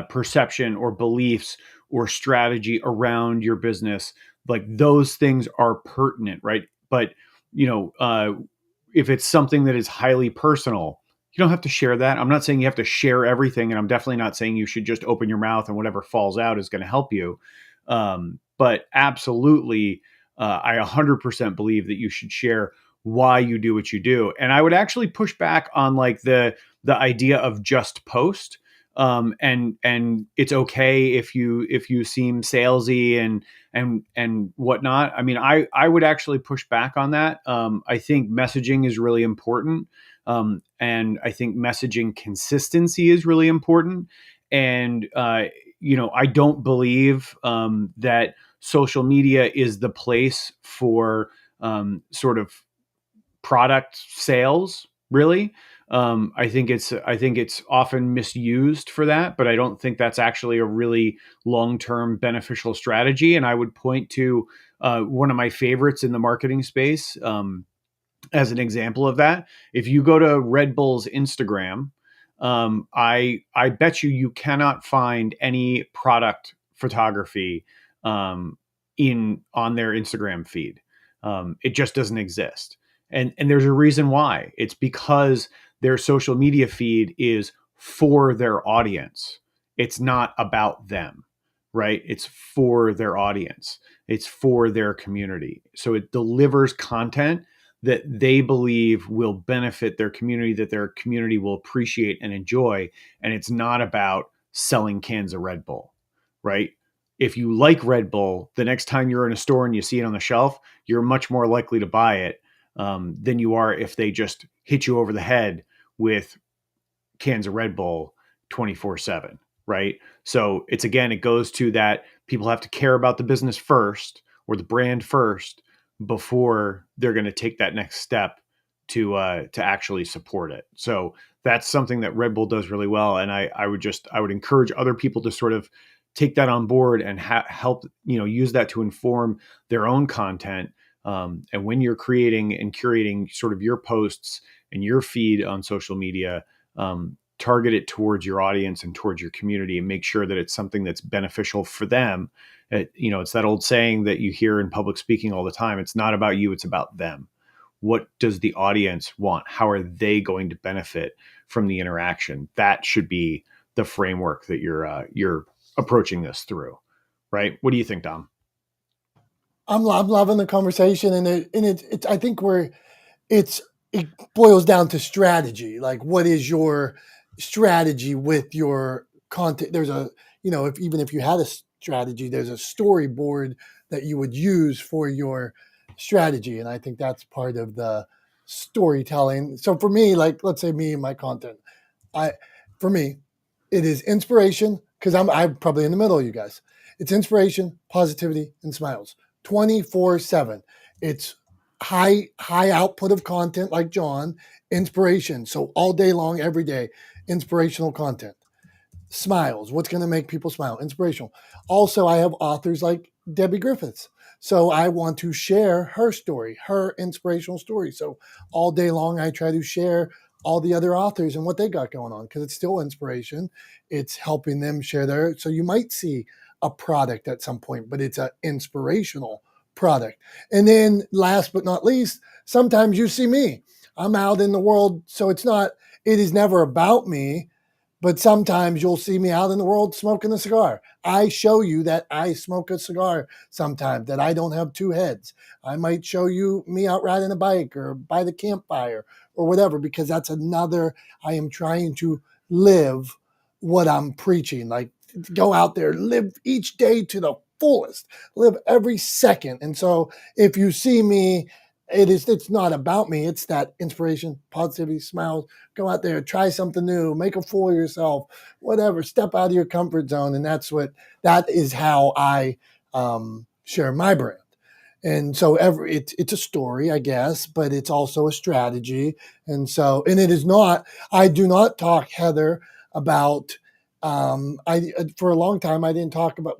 perception or beliefs or strategy around your business, like those things are pertinent, right? But if it's something that is highly personal, you don't have to share that. I'm not saying you have to share everything, and I'm definitely not saying you should just open your mouth and whatever falls out is going to help you. But absolutely, I 100% believe that you should share why you do what you do. And I would actually push back on like the idea of just post. And it's okay if you seem salesy and whatnot. I mean, I would actually push back on that. I think messaging is really important. And I think messaging consistency is really important. And I don't believe that social media is the place for sort of product sales, really. I think it's often misused for that, but I don't think that's actually a really long-term beneficial strategy. And I would point to one of my favorites in the marketing space as an example of that. If you go to Red Bull's Instagram, I bet you cannot find any product photography on their Instagram feed. It just doesn't exist. And there's a reason why. It's because their social media feed is for their audience. It's not about them, right? It's for their audience. It's for their community. So it delivers content that they believe will benefit their community, that their community will appreciate and enjoy. And it's not about selling cans of Red Bull, right? If you like Red Bull, the next time you're in a store and you see it on the shelf, you're much more likely to buy it than you are if they just hit you over the head with cans of Red Bull 24/7, right? So it goes to that people have to care about the business first or the brand first before they're going to take that next step to actually support it. So that's something that Red Bull does really well, and I would encourage other people to sort of take that on board and help use that to inform their own content. And when you're creating and curating sort of your posts and your feed on social media, target it towards your audience and towards your community, and make sure that it's something that's beneficial for them. It's that old saying that you hear in public speaking all the time. It's not about you, it's about them. What does the audience want? How are they going to benefit from the interaction? That should be the framework that you're approaching this through, right? What do you think, Dom? I'm loving the conversation, and it's I think it boils down to strategy. Like, what is your strategy with your content? There's even if you had a strategy, there's a storyboard that you would use for your strategy. And I think that's part of the storytelling. So for me, like, let's say me and my content, for me, it is inspiration, because I'm probably in the middle of you guys. It's inspiration, positivity, and smiles 24/7. It's high output of content like John, inspiration. So all day long, every day, inspirational content. Smiles, what's going to make people smile, inspirational. Also, I have authors like Debbie Griffiths, so I want to share her story, her inspirational story. So all day long I try to share all the other authors and what they got going on, because it's still inspiration. It's helping them share their, so you might see a product at some point, but it's an inspirational product. And then last but not least, sometimes you see me, I'm out in the world, so it is never about me. But sometimes you'll see me out in the world smoking a cigar. I show you that I smoke a cigar sometimes, that I don't have two heads. I might show you me out riding a bike or by the campfire or whatever, because that's another, I am trying to live what I'm preaching. Like, go out there, live each day to the fullest, live every second. And so if you see me, it's not about me. It's that inspiration, positivity, smiles. Go out there, try something new, make a fool of yourself, whatever, step out of your comfort zone. And that is how I share my brand. And so it's a story, I guess, but it's also a strategy. And it is not, I do not talk, Heather, about, for a long time, I didn't talk about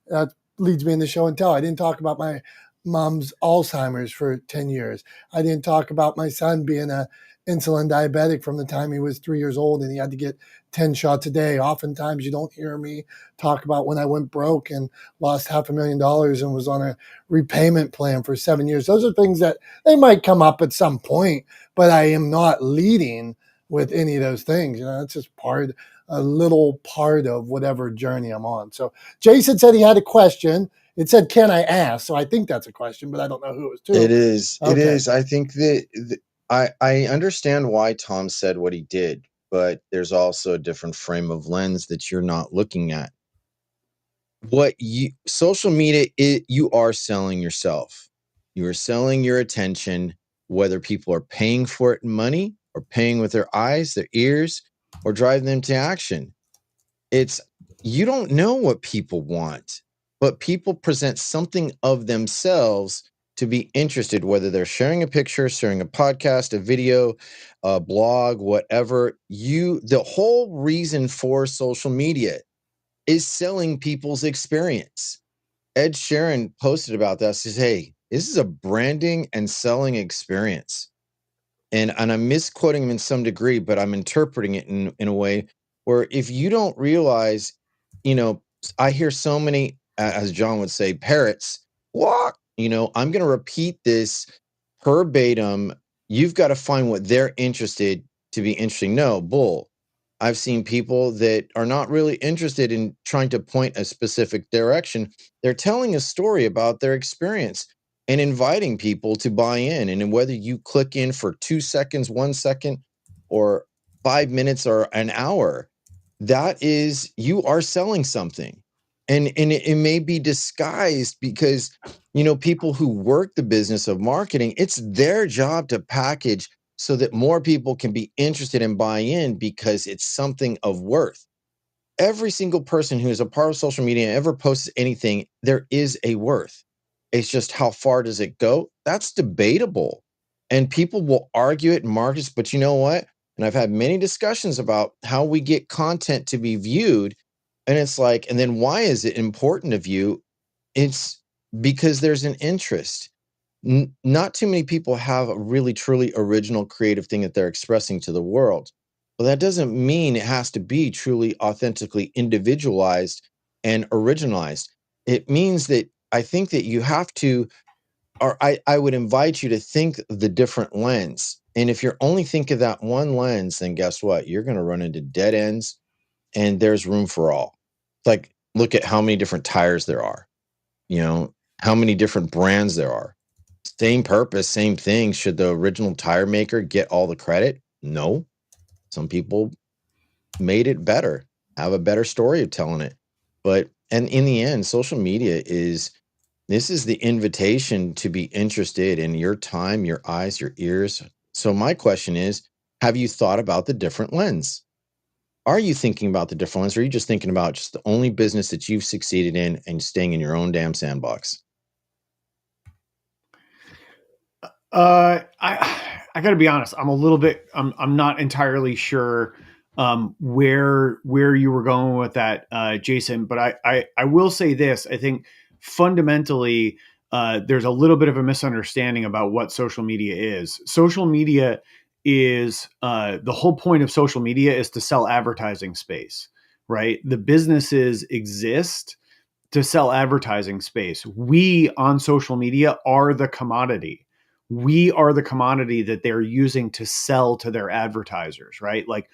that leads me into show and tell. I didn't talk about my mom's Alzheimer's for 10 years. I didn't talk about my son being a insulin diabetic from the time he was 3 years old and he had to get 10 shots a day. Oftentimes you don't hear me talk about when I went broke and lost $500,000 and was on a repayment plan for 7 years. Those are things that they might come up at some point, but I am not leading with any of those things. It's just a little part of whatever journey I'm on. So Jason said he had a question. It said, "Can I ask?" So I think that's a question, but I don't know who it was to. It is. Okay. It is. I think that I understand why Tom said what he did, but there's also a different frame of lens that you're not looking at. Social media, you are selling yourself. You are selling your attention, whether people are paying for it in money or paying with their eyes, their ears, or driving them to action. You don't know what people want, but people present something of themselves to be interested, whether they're sharing a picture, sharing a podcast, a video, a blog, whatever. The whole reason for social media is selling people's experience. Ed Sheeran posted about that. Says, "Hey, this is a branding and selling experience." And I'm misquoting him in some degree, but I'm interpreting it in a way where if you don't realize, I hear so many, as John would say, parrots walk. I'm going to repeat this verbatim. You've got to find what they're interested to be interesting. No, bull. I've seen people that are not really interested in trying to point a specific direction. They're telling a story about their experience and inviting people to buy in. And whether you click in for 2 seconds, 1 second, or 5 minutes or an hour, you are selling something. And it may be disguised because, people who work the business of marketing, it's their job to package so that more people can be interested and buy in because it's something of worth. Every single person who is a part of social media and ever posts anything, there is a worth. It's just how far does it go? That's debatable. And people will argue it in markets, but you know what? And I've had many discussions about how we get content to be viewed. And it's like, and then why is it important to view? It's because there's an interest. Not too many people have a really, truly original creative thing that they're expressing to the world. Well, that doesn't mean it has to be truly, authentically individualized and originalized. It means that I think that you have to, or I would invite you to think of the different lens. And if you're only thinking that one lens, then guess what? You're going to run into dead ends and there's room for all. Like, look at how many different tires there are, how many different brands there are. Same purpose, same thing. Should the original tire maker get all the credit? No. Some people made it better, have a better story of telling it. But And in the end, social media is the invitation to be interested in your time, your eyes, your ears. So my question is, have you thought about the different lens? Are you thinking about the different lens, or are you just thinking about just the only business that you've succeeded in and staying in your own damn sandbox? I got to be honest. I'm not entirely sure where you were going with that, Jason. But I will say this. I think fundamentally, there's a little bit of a misunderstanding about what social media is. Social media is the whole point of social media is to sell advertising space, right? The businesses exist to sell advertising space. We on social media are the commodity. We are the commodity that they're using to sell to their advertisers, right? Like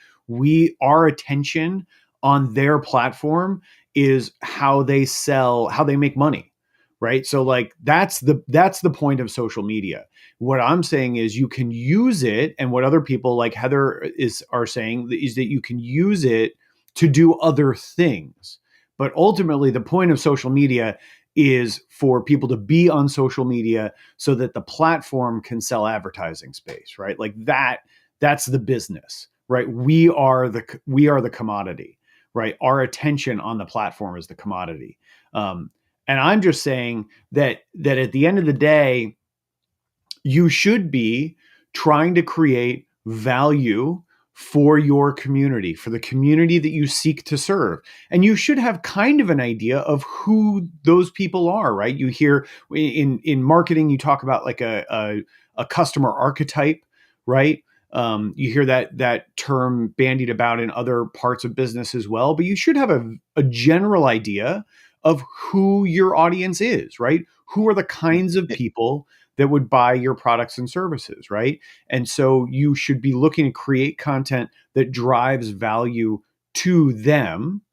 our attention on their platform is how they sell, how they make money, right? So like that's the point of social media. What I'm saying is you can use it, and what other people like Heather are saying is that you can use it to do other things. But ultimately, the point of social media is for people to be on social media so that the platform can sell advertising space, right? Like that's the business, right? We are the commodity, right? Our attention on the platform is the commodity. And I'm just saying that at the end of the day, you should be trying to create value for your community, for the community that you seek to serve. And you should have kind of an idea of who those people are, right? You hear in marketing, you talk about like a customer archetype, right? You hear that term bandied about in other parts of business as well, but you should have a general idea of who your audience is, right? Who are the kinds of people that would buy your products and services, right? And so you should be looking to create content that drives value to them,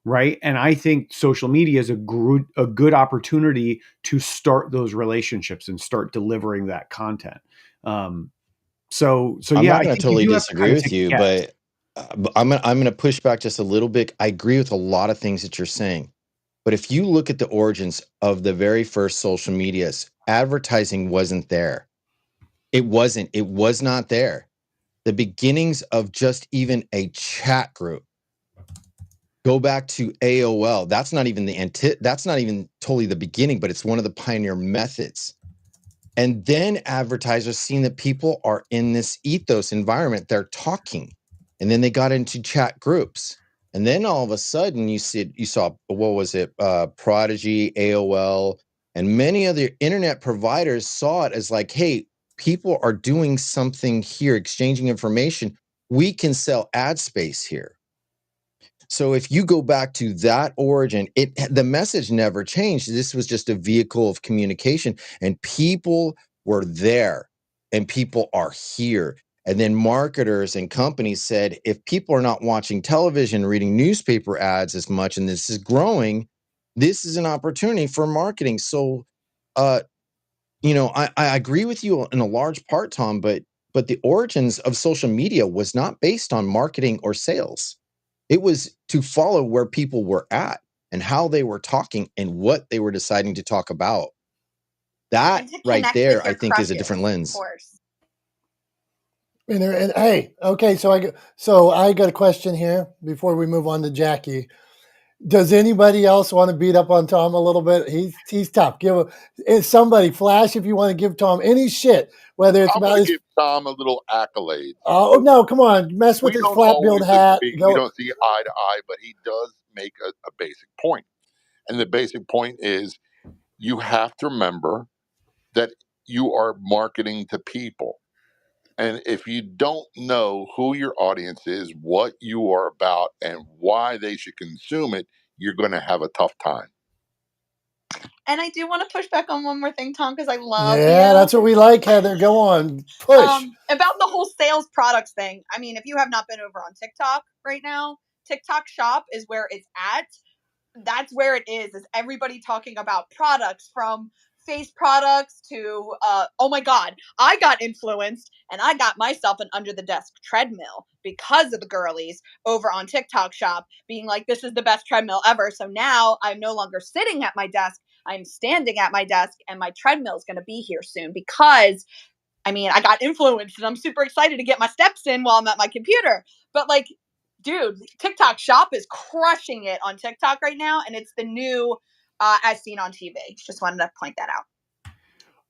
right? And I think social media is a good opportunity to start those relationships and start delivering that content. So I'm yeah, not I going to think you totally do have to kind disagree of with take a you, guess. but I'm going to push back just a little bit. I agree with a lot of things that you're saying. But if you look at the origins of the very first social medias, advertising wasn't there. It wasn't. It was not there. The beginnings of just even a chat group. Go back to AOL. That's not even that's not even totally the beginning, but it's one of the pioneer methods. And then advertisers seeing that people are in this ethos environment, they're talking. And then they got into chat groups. And then all of a sudden you saw, what was it? Prodigy, AOL, and many other internet providers saw it as like, hey, people are doing something here, exchanging information. We can sell ad space here. So if you go back to that origin, the message never changed. This was just a vehicle of communication, and people were there, and people are here. And then marketers and companies said, if people are not watching television, reading newspaper ads as much, and this is growing, this is an opportunity for marketing. So, uh, I agree with you in a large part, Tom, but the origins of social media was not based on marketing or sales. It was to follow where people were at and how they were talking and what they were deciding to talk about. That And to right connect there, with I your think, is a crushes, different of lens. course. And hey, okay, so I got a question here before we move on to Jackie. Does anybody else want to beat up on Tom a little bit? He's tough. Somebody flash if you want to give Tom any shit, whether it's I'm about going to his. give Tom a little accolade. Oh no, come on, mess with We his don't flat billed always hat. agree. We Go. don't see eye to eye, but he does make a basic point. And the basic point is you have to remember that you are marketing to people. And if you don't know who your audience is, what you are about, and why they should consume it, you're going to have a tough time. And I do want to push back on one more thing, Tom, because I love Yeah, you. that's what we like, Heather. Go on, push. About the whole sales products thing. I mean, if you have not been over on TikTok right now, TikTok Shop is where it's at. That's where it is everybody talking about products from face products to, oh my God, I got influenced and I got myself an under the desk treadmill because of the girlies over on TikTok Shop being like, this is the best treadmill ever. So now I'm no longer sitting at my desk. I'm standing at my desk, and my treadmill is going to be here soon because, I mean, I got influenced and I'm super excited to get my steps in while I'm at my computer. But like, dude, TikTok Shop is crushing it on TikTok right now, and it's the new as seen on TV. Just wanted to point that out.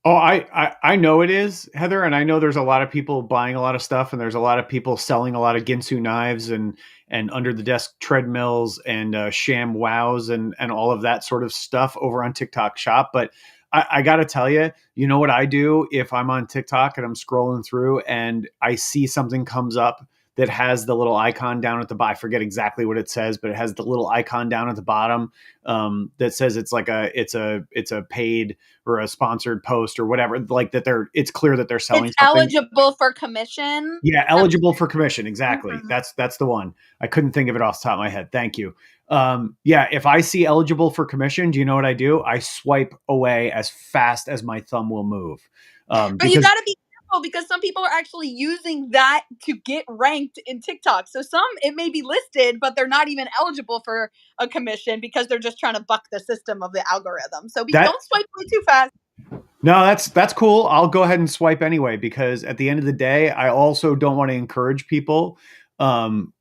Oh, I know it is, Heather, and I know there's a lot of people buying a lot of stuff, and there's a lot of people selling a lot of Ginsu knives and under the desk treadmills and sham wows and all of that sort of stuff over on TikTok Shop. But I got to tell you, you know what I do if I'm on TikTok and I'm scrolling through and I see something comes up that has the little icon down at the bottom. I forget exactly what it says, but it has the little icon down at the bottom that says it's a paid or a sponsored post or whatever. Like that it's clear that they're selling it's something. Eligible for commission. Yeah, eligible for commission. Exactly. Mm-hmm. That's the one. I couldn't think of it off the top of my head. Thank you. Yeah, if I see eligible for commission, do you know what I do? I swipe away as fast as my thumb will move. But you got to be careful because some people are actually using that to get ranked in TikTok. So some, it may be listed, but they're not even eligible for a commission because they're just trying to buck the system of the algorithm. So don't swipe way too fast. No, that's cool. I'll go ahead and swipe anyway, because at the end of the day, I also don't want to encourage people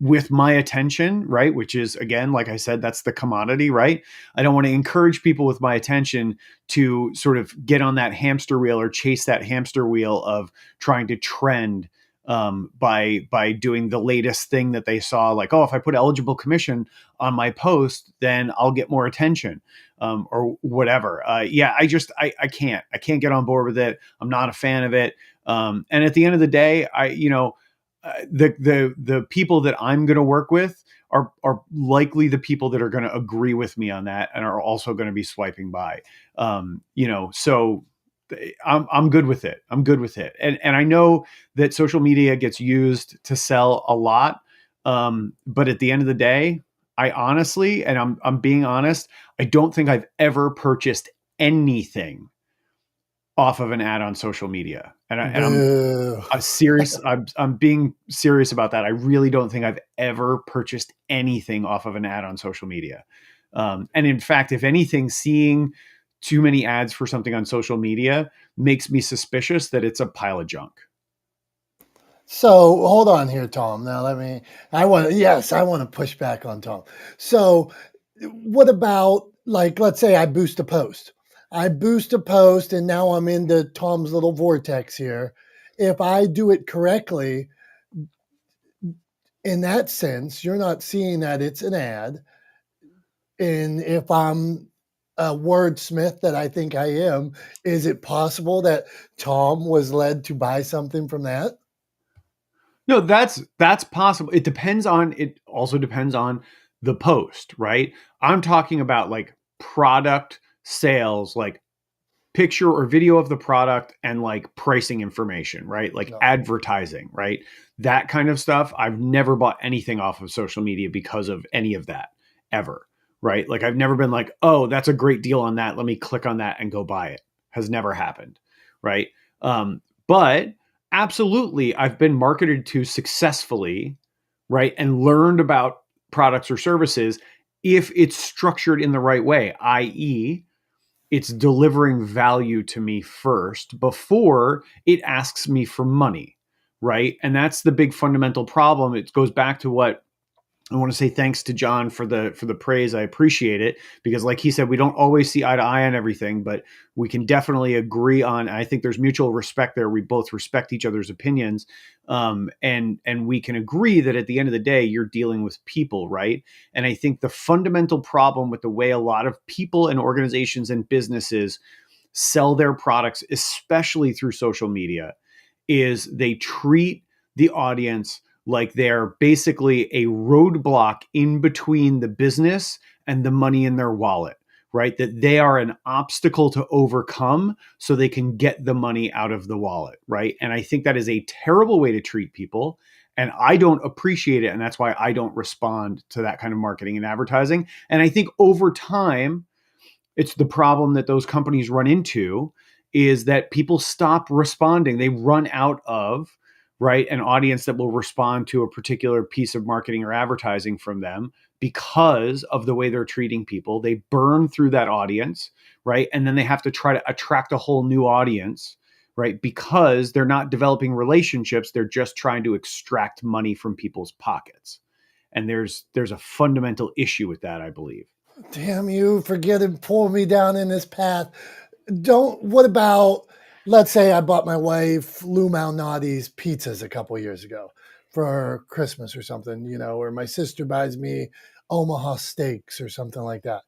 with my attention, right? Which is, again, like I said, that's the commodity, right? I don't want to encourage people with my attention to sort of get on that hamster wheel or chase that hamster wheel of trying to trend by doing the latest thing that they saw. Like, oh, if I put eligible commission on my post, then I'll get more attention. Or whatever. Yeah, I can't get on board with it. I'm not a fan of it. And at the end of the day, the people that I'm going to work with are likely the people that are going to agree with me on that and are also going to be swiping by. So I'm good with it. I'm good with it. And I know that social media gets used to sell a lot. But at the end of the day, I honestly, and I'm being honest, I don't think I've ever purchased anything off of an ad on social media. And I'm serious. I'm being serious about that. I really don't think I've ever purchased anything off of an ad on social media. And in fact, if anything, seeing too many ads for something on social media makes me suspicious that it's a pile of junk. So hold on here, Tom. Now I want to push back on Tom. So what about, like, let's say I boost a post and now I'm into Tom's little vortex here. If I do it correctly, in that sense, you're not seeing that it's an ad. And if I'm a wordsmith that I think I am, is it possible that Tom was led to buy something from that? No, that's possible. It also depends on the post, right? I'm talking about like product sales, like picture or video of the product and like pricing information, right? Like advertising, right? That kind of stuff. I've never bought anything off of social media because of any of that ever, right? Like I've never been like, oh, that's a great deal on that. Let me click on that and go buy it. Has never happened, right? But absolutely, I've been marketed to successfully, right? And learned about products or services if it's structured in the right way, i.e., it's delivering value to me first before it asks me for money, right? And that's the big fundamental problem. It goes back to what I want to say. Thanks to John for the praise. I appreciate it, because like he said, we don't always see eye to eye on everything, but we can definitely agree on, I think there's mutual respect there. We both respect each other's opinions. And we can agree that at the end of the day, you're dealing with people, right? And I think the fundamental problem with the way a lot of people and organizations and businesses sell their products, especially through social media, is they treat the audience like they're basically a roadblock in between the business and the money in their wallet, right? That they are an obstacle to overcome so they can get the money out of the wallet, right? And I think that is a terrible way to treat people. And I don't appreciate it. And that's why I don't respond to that kind of marketing and advertising. And I think over time, it's the problem that those companies run into is that people stop responding. They run out of, right, an audience that will respond to a particular piece of marketing or advertising from them because of the way they're treating people. They burn through that audience, right? And then they have to try to attract a whole new audience, right? Because they're not developing relationships. They're just trying to extract money from people's pockets. And there's a fundamental issue with that, I believe. Damn you, forget it, pull me down in this path. What about, let's say I bought my wife Lou Malnati's pizzas a couple years ago for Christmas or something, or my sister buys me Omaha steaks or something like that.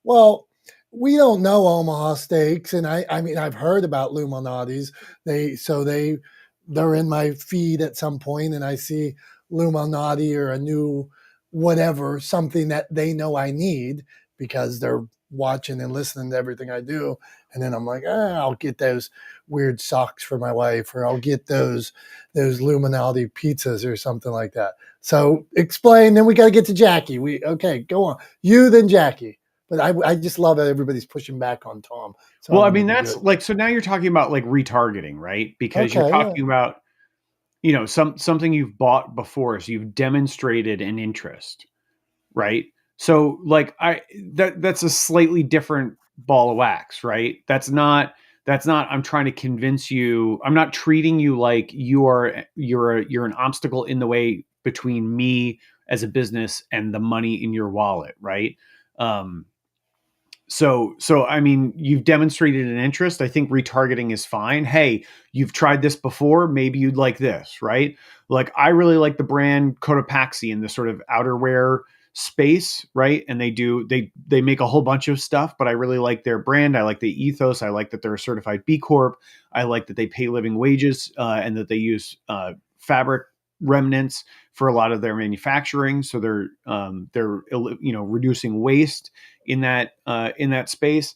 Well, we don't know Omaha steaks, and I mean I've heard about Lou Malnati's. They're in my feed at some point, and I see Lou Malnati or a new whatever, something that they know I need because they're watching and listening to everything I do. And then I'm like, I'll get those weird socks for my wife, or I'll get those Luminality pizzas or something like that. So explain, then we got to get to Jackie. Okay, go on. You, then Jackie. But I just love that everybody's pushing back on Tom. So well, I mean, that's like, so now you're talking about like retargeting, right? Because you're talking about, something you've bought before. So you've demonstrated an interest, right? So like that's a slightly different ball of wax, right? That's not I'm trying to convince you. I'm not treating you like you're an obstacle in the way between me as a business and the money in your wallet, right? So I mean, you've demonstrated an interest. I think retargeting is fine. Hey, you've tried this before. Maybe you'd like this, right? Like I really like the brand Cotopaxi in this sort of outerwear space, right? And they make a whole bunch of stuff, but I really like their brand. I like the ethos. I like that they're a certified B Corp. I like that they pay living wages and that they use fabric remnants for a lot of their manufacturing. So they're reducing waste in that space.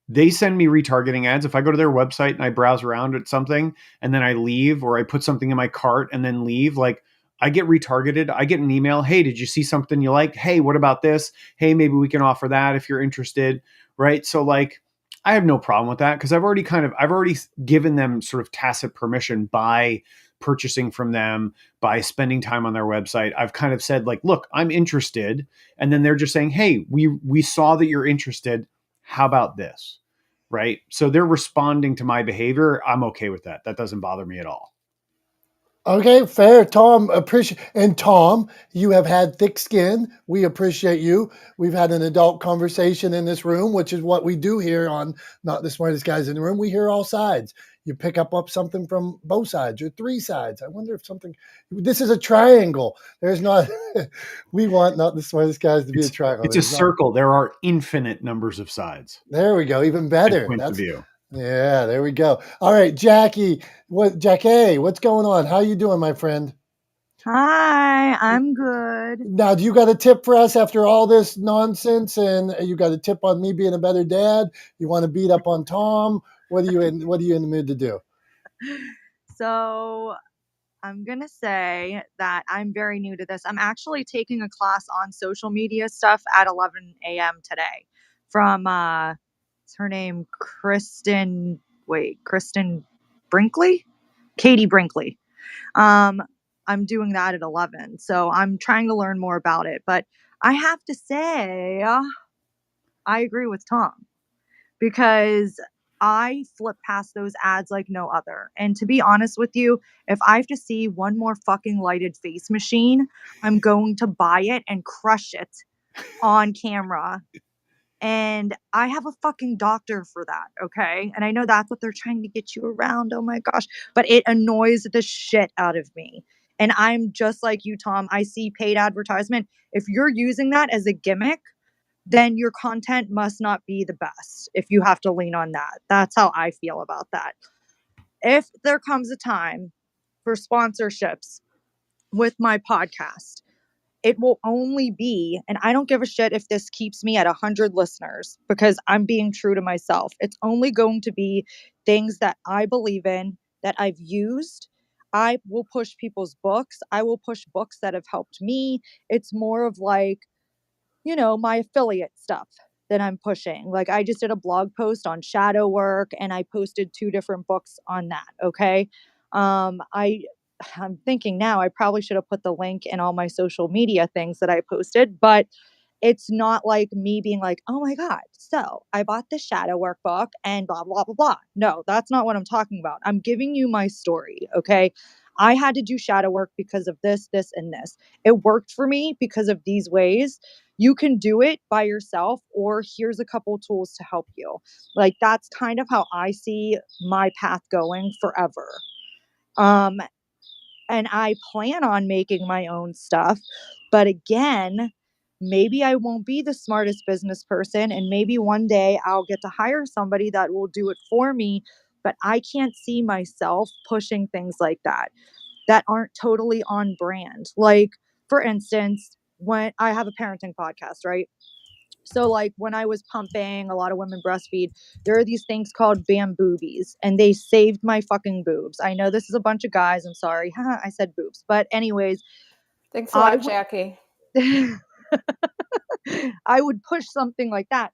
They send me retargeting ads. If I go to their website and I browse around at something and then I leave, or I put something in my cart and then leave, like I get retargeted. I get an email. Hey, did you see something you like? Hey, what about this? Hey, maybe we can offer that if you're interested. Right. So like, I have no problem with that because I've already given them sort of tacit permission by purchasing from them, by spending time on their website. I've kind of said like, look, I'm interested. And then they're just saying, hey, we saw that you're interested. How about this? Right. So they're responding to my behavior. I'm okay with that. That doesn't bother me at all. Okay, fair. Tom, Tom, you have had thick skin. We appreciate you. We've had an adult conversation in this room, which is what we do here on Not the Smartest Guys in the Room. We hear all sides. You pick up something from both sides or three sides. I wonder if this is a triangle. There's not, we want Not the Smartest Guys to be a triangle. It's a circle. There are infinite numbers of sides. There we go. Even better. Points of view. Yeah, there we go. All right, Jackie. Jackie, what's going on? How you doing, my friend? Hi, I'm good. Now, do you got a tip for us after all this nonsense? And you got a tip on me being a better dad? You want to beat up on Tom? What are you in the mood to do? So I'm going to say that I'm very new to this. I'm actually taking a class on social media stuff at 11 a.m. today from, what's her name? Kristen Brinkley? Katie Brinkley. I'm doing that at 11. So I'm trying to learn more about it. But I have to say, I agree with Tom because I flip past those ads like no other. And to be honest with you, if I have to see one more fucking lighted face machine, I'm going to buy it and crush it on camera. And I have a fucking doctor for that, okay? And I know that's what they're trying to get you around. Oh my gosh. But it annoys the shit out of me. And I'm just like you, Tom. I see paid advertisement. If you're using that as a gimmick, then your content must not be the best if you have to lean on that. That's how I feel about that. If there comes a time for sponsorships with my podcast, it will only be, and I don't give a shit if this keeps me at 100 listeners because I'm being true to myself. It's only going to be things that I believe in, that I've used. I will push people's books. I will push books that have helped me. It's more of like, my affiliate stuff. that I'm pushing. Like I just did a blog post on shadow work and I posted 2 different books on that, okay? I'm thinking now I probably should have put the link in all my social media things that I posted, but it's not like me being like, "Oh my god, so I bought the shadow workbook and blah blah blah blah." No, that's not what I'm talking about. I'm giving you my story, okay? I had to do shadow work because of this, this, and this. It worked for me because of these ways. You can do it by yourself, or here's a couple tools to help you. Like that's kind of how I see my path going forever. Um, and I plan on making my own stuff. But again, maybe I won't be the smartest business person, and maybe one day I'll get to hire somebody that will do it for me. But I can't see myself pushing things like that aren't totally on brand. Like, for instance, when I have a parenting podcast, right? So, like, when I was pumping, a lot of women breastfeed. There are these things called bamboobies, and they saved my fucking boobs. I know this is a bunch of guys. I'm sorry. I said boobs. But, anyways, Thanks a I lot, would. Jackie. I would push something like that.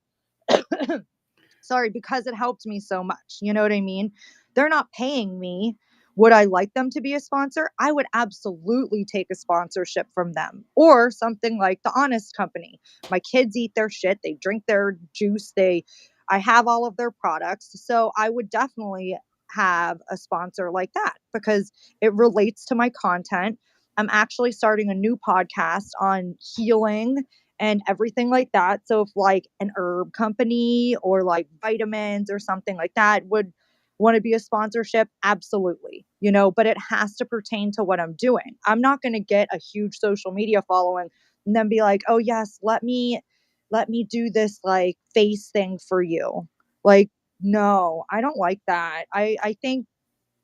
Sorry, because it helped me so much. You know what I mean? They're not paying me. Would I like them to be a sponsor? I would absolutely take a sponsorship from them, or something like the Honest Company. My kids eat their shit, they drink their juice, I have all of their products. So I would definitely have a sponsor like that because it relates to my content. I'm actually starting a new podcast on healing and everything like that. So if like an herb company or like vitamins or something like that would want to be a sponsorship, absolutely, but it has to pertain to what I'm doing. I'm not going to get a huge social media following and then be like, "Oh yes, let me do this like face thing for you." Like, no, I don't like that. I think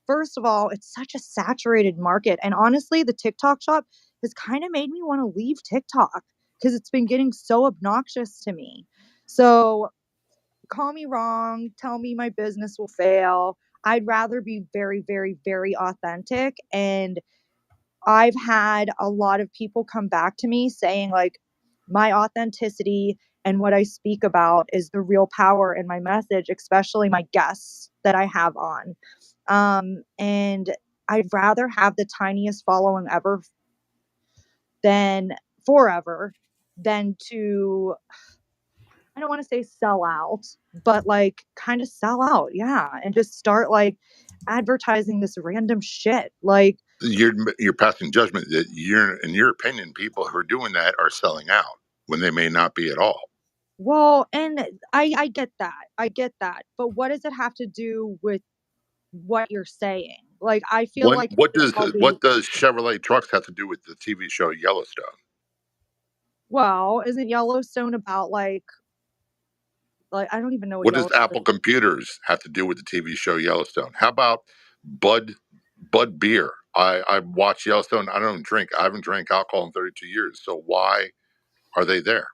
first of all, it's such a saturated market. And honestly, the TikTok shop has kind of made me want to leave TikTok because it's been getting so obnoxious to me. So call me wrong, tell me my business will fail. I'd rather be very, very, very authentic. And I've had a lot of people come back to me saying, like, my authenticity and what I speak about is the real power in my message, especially my guests that I have on. And I'd rather have the tiniest following ever than forever than to, I don't want to say sell out, but like kind of sell out. Yeah. And just start like advertising this random shit. Like, You're passing judgment that in your opinion, people who are doing that are selling out when they may not be at all. well, and I get that. I get that. But what does it have to do with what you're saying? Like, I feel When like it should all be, what does Chevrolet trucks have to do with the TV show Yellowstone? well, isn't Yellowstone about like I don't even know what What does Yellowstone is. Apple Computers have to do with the TV show Yellowstone? How about Bud Bud Beer? I watch Yellowstone. I don't drink. I haven't drank alcohol in 32 years. So why are they there?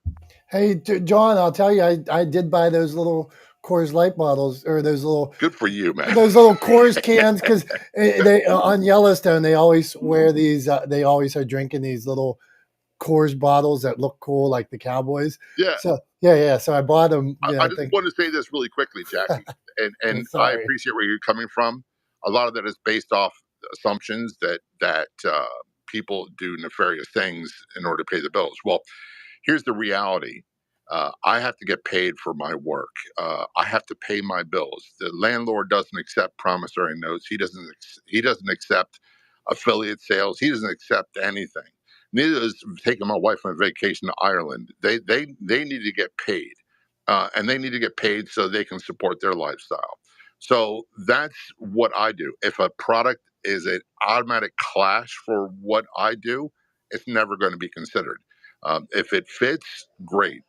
Hey, John, I'll tell you, I did buy those little Coors Light bottles or Good for you, man. those little Coors cans because they on Yellowstone they always wear these. They always are drinking these little Coors bottles that look cool, like the Cowboys. Yeah. So yeah. So I bought them. I I just think. want to say this really quickly, Jackie, and I Sorry. appreciate where you're coming from. A lot of that is based off assumptions that people do nefarious things in order to pay the bills. Well, here's the reality. I have to get paid for my work. I have to pay my bills. The landlord doesn't accept promissory notes. He doesn't accept affiliate sales. He doesn't accept anything. Neither is taking my wife on vacation to Ireland. They need to get paid, and they need to get paid so they can support their lifestyle. So that's what I do. If a product is an automatic clash for what I do, it's never going to be considered. If it fits, great,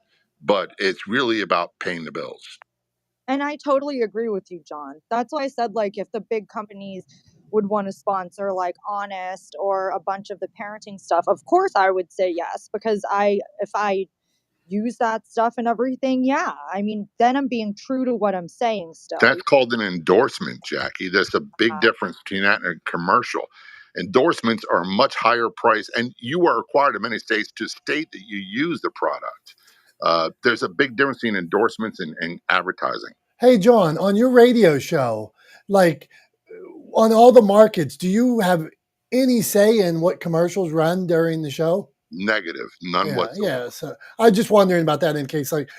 but it's really about paying the bills. And I totally agree with you, John. That's why I said, like, if the big companies would want to sponsor, like, Honest or a bunch of the parenting stuff, of course I would say yes, because if I use that stuff and everything, yeah. I mean, then I'm being true to what I'm saying still. That's called an endorsement, Jackie. There's a big difference between that and a commercial. Endorsements are much higher price, and you are required in many states to state that you use the product. There's a big difference in endorsements and advertising. Hey, John, on your radio show, like on all the markets, do you have any say in what commercials run during the show? Negative, none whatsoever. Yeah. So I was just wondering about that in case, like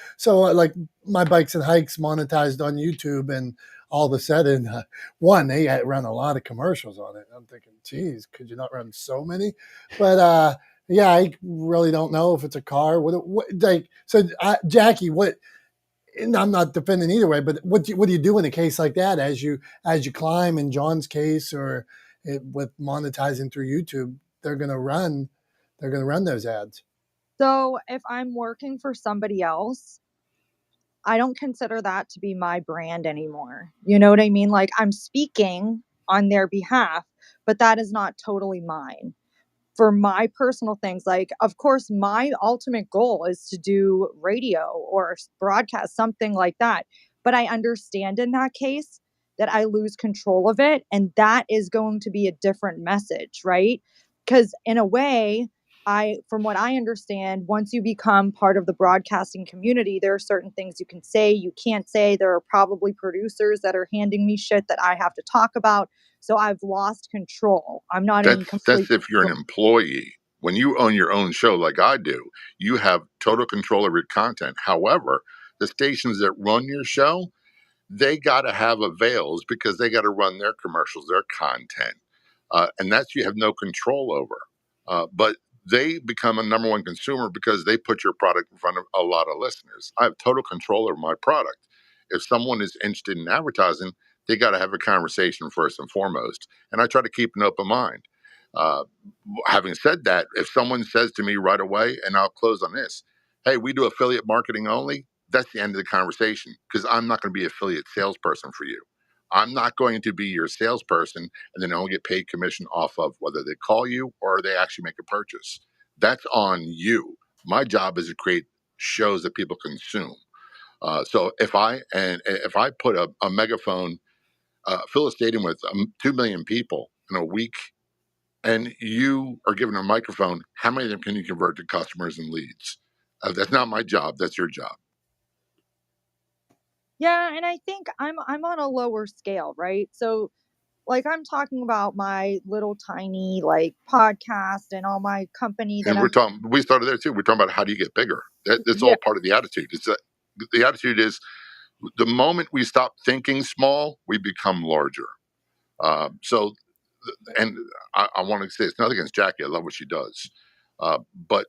my bikes and hikes monetized on YouTube, and all of a sudden, they had run a lot of commercials on it. I'm thinking, geez, could you not run so many? But yeah, I really don't know if it's a car. Jackie, what? And I'm not defending either way, but what do you do in a case like that as you climb in John's case, or with monetizing through YouTube? They're going to run those ads. So if I'm working for somebody else, I don't consider that to be my brand anymore. You know what I mean? Like, I'm speaking on their behalf, but that is not totally mine. For my personal things, like, of course, my ultimate goal is to do radio or broadcast, something like that. But I understand in that case that I lose control of it. And that is going to be a different message, right? Because in a way, from what I understand, once you become part of the broadcasting community, there are certain things you can say, you can't say. There are probably producers that are handing me shit that I have to talk about. So I've lost control. I'm not in complete That's if you're an employee. When you own your own show like I do, you have total control of your content. However, the stations that run your show, they got to have avails because they got to run their commercials, their content, and that's you have no control over. But they become a number one consumer because they put your product in front of a lot of listeners. I have total control over my product. If someone is interested in advertising, they got to have a conversation first and foremost, and I try to keep an open mind. Uh, Having said that, if someone says to me right away, and I'll close on this, hey, we do affiliate marketing only, that's the end of the conversation because I'm not going to be an affiliate salesperson for you. I'm not going to be your salesperson and then only get paid commission off of whether they call you or they actually make a purchase. That's on you. My job is to create shows that people consume. So if I put a megaphone, fill a stadium with 2 million people in a week, and you are given a microphone, how many of them can you convert to customers and leads? That's not my job. That's your job. Yeah, and I think I'm on a lower scale, right? So like, I'm talking about my little tiny like podcast and all my company that And we started there too. We're talking about how do you get bigger. That's yeah. all part of the attitude. It's that the attitude is the moment we stop thinking small, we become larger. So, and I want to say it's nothing against Jackie. I love what she does, but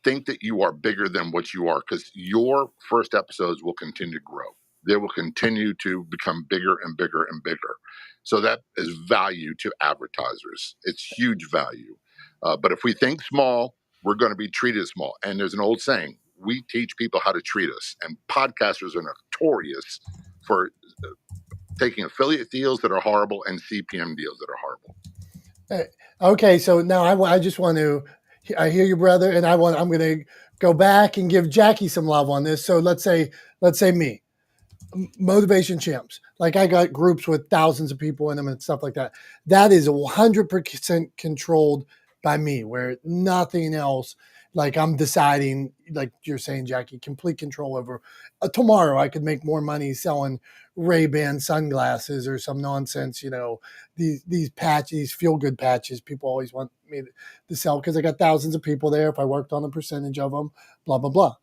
think that you are bigger than what you are because your first episodes will continue to grow. They will continue to become bigger and bigger and bigger. So that is value to advertisers. It's huge value. But if we think small, we're going to be treated small. And there's an old saying: we teach people how to treat us. And podcasters are notorious for taking affiliate deals that are horrible and CPM deals that are horrible. Okay, so now I just want to. I hear you, brother, and I'm going to go back and give Jackie some love on this. So let's say me, Motivation Champs. Like, I got groups with thousands of people in them and stuff like that. That is 100% controlled by me, where nothing else. Like, I'm deciding, like you're saying, Jackie, complete control over. Tomorrow, I could make more money selling Ray-Ban sunglasses or some nonsense. These patches, these feel-good patches. People always want me to sell because I got thousands of people there. If I worked on a percentage of them, blah blah blah.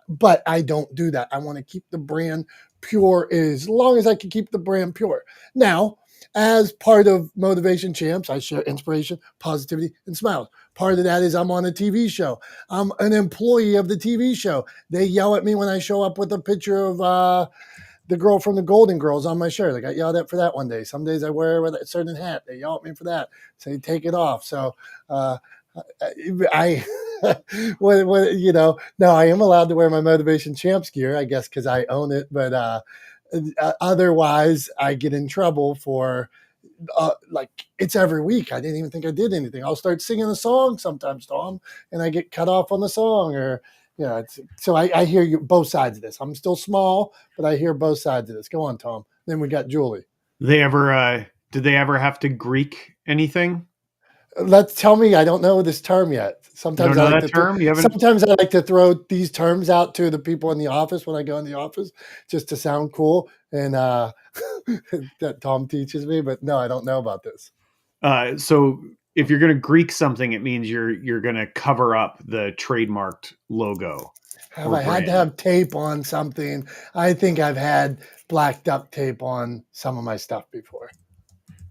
But I don't do that. I want to keep the brand pure as long as I can keep the brand pure. Now, as part of Motivation Champs, I share inspiration, positivity, and smiles. Part of that is I'm on a TV show. I'm an employee of the TV show. They yell at me when I show up with a picture of the girl from the Golden Girls on my shirt. I got yelled at for that one day. Some days I wear a certain hat. They yell at me for that. Say, take it off. So I, no, I am allowed to wear my Motivation Champs gear, I guess, because I own it. But otherwise, I get in trouble for like it's every week. I didn't even think I did anything. I'll start singing a song sometimes, Tom, and I get cut off on the song, or so I hear you both sides of this. I'm still small, but I hear both sides of this. Go on, Tom. Then we got Julie. Did they ever have to Greek anything? Tell me. I don't know this term yet. Sometimes You I don't know like that to term? You haven't? sometimes I like to throw these terms out to the people in the office when I go in the office just to sound cool. And that Tom teaches me, but no, I don't know about this. So if you're going to Greek something, it means you're going to cover up the trademarked logo. Have or I had to brand. have tape on something? I think I've had black duct tape on some of my stuff before.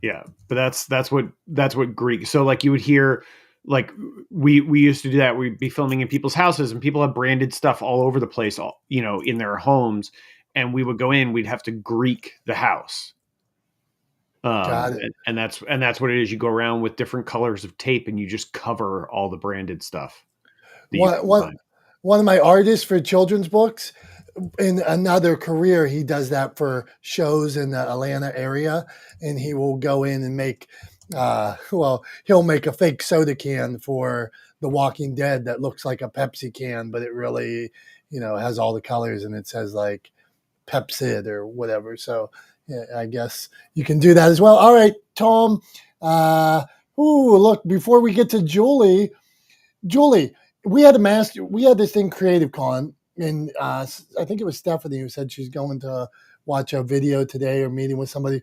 Yeah, but that's what Greek. So like you would hear, like we used to do that. We'd be filming in people's houses, and people have branded stuff all over the place, all, in their homes, and we would go in. We'd have to Greek the house. Got it. And that's what it is. You go around with different colors of tape, and you just cover all the branded stuff that you can find. One of my artists for children's books, in another career, he does that for shows in the Atlanta area, and he will go in and make, he'll make a fake soda can for The Walking Dead that looks like a Pepsi can, but it really, has all the colors and it says like Pepsid or whatever. So yeah, I guess you can do that as well. All right, Tom. Look, before we get to Julie, we had this thing, Creative Con, and I think it was Stephanie who said she's going to watch a video today or meeting with somebody.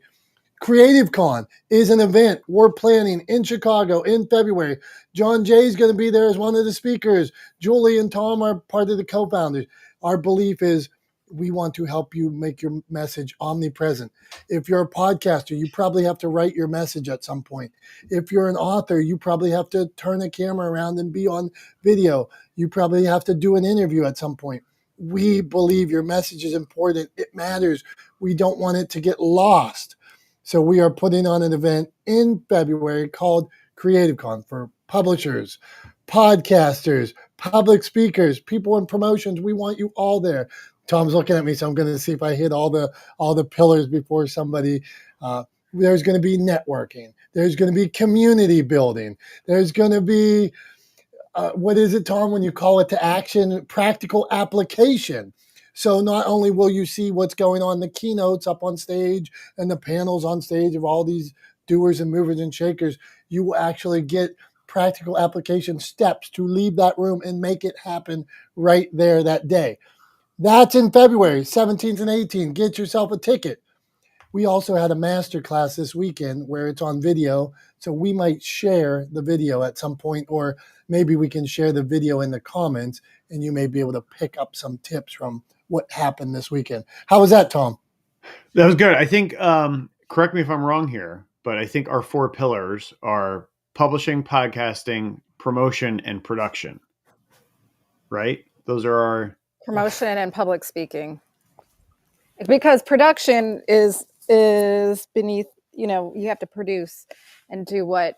Creative Con is an event we're planning in Chicago in February. John Jay is going to be there as one of the speakers. Julie and Tom are part of the co-founders. Our belief is we want to help you make your message omnipresent. If you're a podcaster, you probably have to write your message at some point. If you're an author, you probably have to turn a camera around and be on video. You probably have to do an interview at some point. We believe your message is important. It matters. We don't want it to get lost. So we are putting on an event in February called Creative Con for publishers, podcasters, public speakers, people in promotions. We want you all there. Tom's looking at me, so I'm going to see if I hit all the pillars before somebody. There's going to be networking. There's going to be community building. There's going to be what is it, Tom, when you call it to action? Practical application. So not only will you see what's going on, the keynotes up on stage and the panels on stage of all these doers and movers and shakers, you will actually get practical application steps to leave that room and make it happen right there that day. That's in February 17th and 18th. Get yourself a ticket. We also had a master class this weekend where it's on video, so we might share the video at some point, or maybe we can share the video in the comments, and you may be able to pick up some tips from what happened this weekend. How was that, Tom? That was good. I think, correct me if I'm wrong here, but I think our 4 pillars are publishing, podcasting, promotion, and production. Right? Those are our promotion and public speaking. Because production is beneath, you have to produce and do what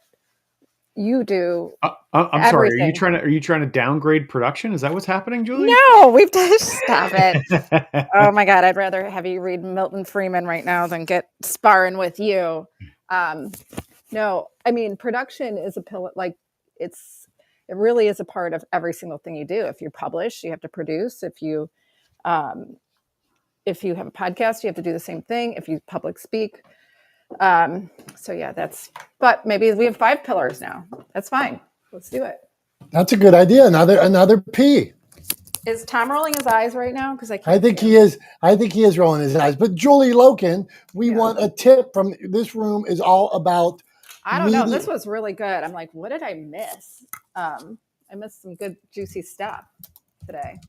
you do. I'm sorry. Are you trying to downgrade production? Is that what's happening, Julie? No, we've done. Stop it. Oh my God. I'd rather have you read Milton Freeman right now than get sparring with you. No, I mean, production is a pillar. Like it really is a part of every single thing you do. If you publish, you have to produce. If you have a podcast, you have to do the same thing. If you public speak. So yeah, but maybe we have 5 pillars now. That's fine. Let's do it. That's a good idea. Another P. Is Tom rolling his eyes right now? Because I think he is. I think he is rolling his eyes. But Julie Loken, we want a tip from this room. Is all about. I don't know. This was really good. I'm like, what did I miss? I missed some good juicy stuff today.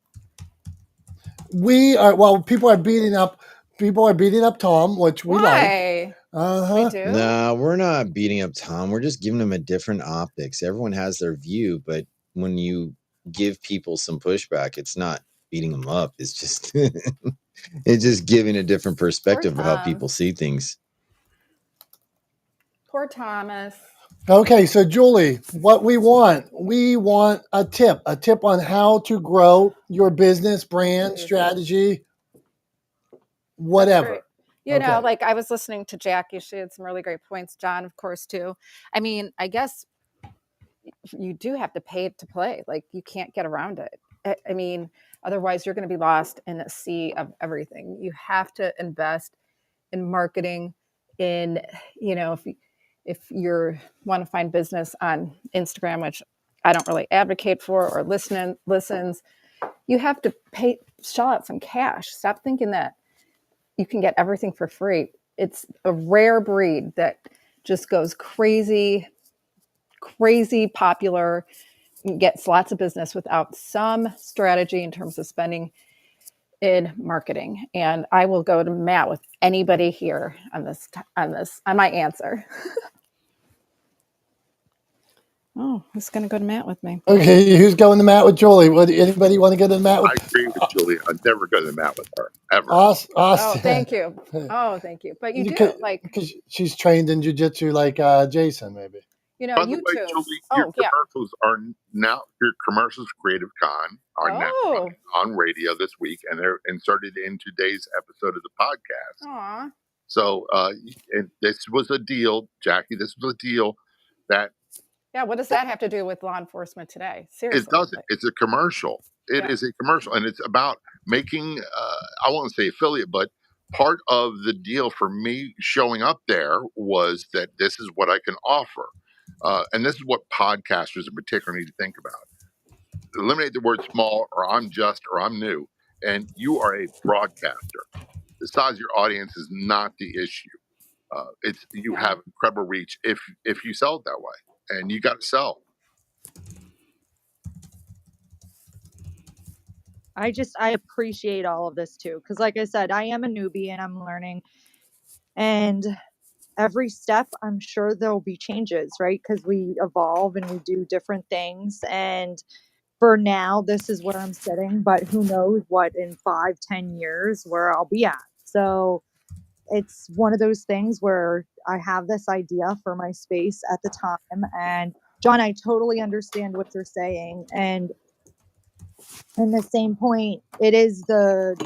People are beating up Tom, which we like. We do? No, we're not beating up Tom. We're just giving him a different optics. Everyone has their view, but when you give people some pushback, it's not beating them up. It's just it's just giving a different perspective of how people see things. Poor Thomas. Okay, so Julie, what we want a tip on how to grow your business, brand, strategy, whatever. You know, like I was listening to Jackie. She had some really great points. John, of course, too. I mean, I guess you do have to pay to play. Like you can't get around it. I mean, otherwise you're going to be lost in a sea of everything. You have to invest in marketing, if you want to find business on Instagram, which I don't really advocate for or listens, you have to shell out some cash. Stop thinking that you can get everything for free. It's a rare breed that just goes crazy popular, gets lots of business without some strategy in terms of spending in marketing. And I will go to Matt with anybody here on my answer. Oh, who's going to go to Matt with me? Okay, who's going to Matt with Julie? Anybody want to go to Matt with? I agree with Julie. I'd never go to the mat with her ever. Austin. Oh, thank you. Oh, thank you. But you do because she's trained in jiu-jitsu like Jason, maybe. By the way, Julie, your commercials are now your commercials Creative Con are now running on radio this week, and they're inserted in today's episode of the podcast. Aww. So, and this was a deal, Jackie. This was a deal that. Yeah, what does that have to do with law enforcement today? Seriously, it doesn't. It's a commercial. It is a commercial, and it's about making. I won't say affiliate, but part of the deal for me showing up there was that this is what I can offer. And this is what podcasters in particular need to think about. Eliminate the word small or I'm new. And you are a broadcaster. The size of your audience is not the issue. It's you have incredible reach if you sell it that way. And you got to sell. I appreciate all of this too. Because like I said, I am a newbie and I'm learning. And every step, I'm sure there'll be changes, right? Because we evolve and we do different things. And for now, this is where I'm sitting, but who knows what in 5-10 years where I'll be at. So it's one of those things where I have this idea for my space at the time. And John, I totally understand what you're saying. And in the same point, it is the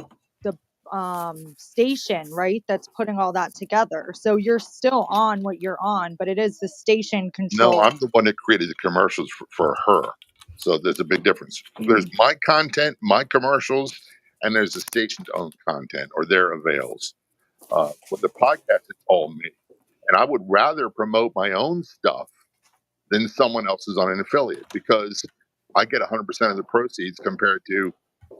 station, right, that's putting all that together. So you're still on what you're on, but it is the station control. No, I'm the one that created the commercials for her. So there's a big difference. There's my content, my commercials, and there's the station's own content or their avails. With the podcast, it's all me. And I would rather promote my own stuff than someone else's on an affiliate because I get 100% of the proceeds compared to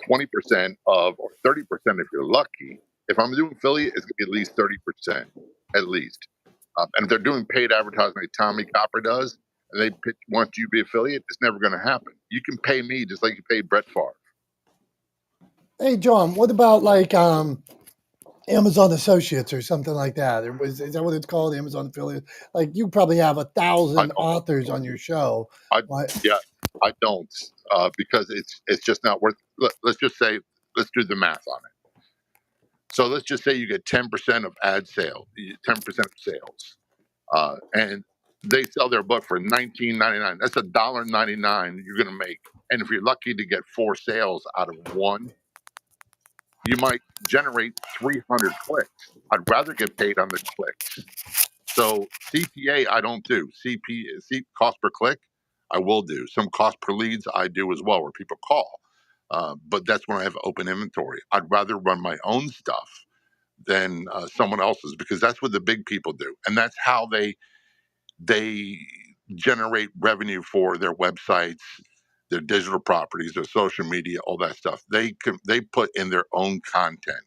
20% of or 30% if you're lucky. If I'm doing affiliate, it's going to be at least 30%, at least. And if they're doing paid advertising like Tommy Copper does, and they want you to be affiliate, it's never going to happen. You can pay me just like you paid Brett Favre. Hey, John, what about like Amazon Associates or something like that? Is that what it's called, Amazon Affiliate? Like you probably have 1,000 authors on your show. I don't because it's just not worth. Let's just say let's do the math on it. So let's just say you get 10% of ad sale, 10% of sales, and they sell their book for $19.99. That's $1.99 you're going to make, and if you're lucky to get 4 sales out of 1, you might generate 300 clicks. I'd rather get paid on the clicks. So CPA I don't do. Cost per click I will do. Some cost per leads I do as well, where people call. But that's when I have open inventory. I'd rather run my own stuff than someone else's because that's what the big people do, and that's how they generate revenue for their websites, their digital properties, their social media, all that stuff. They put in their own content,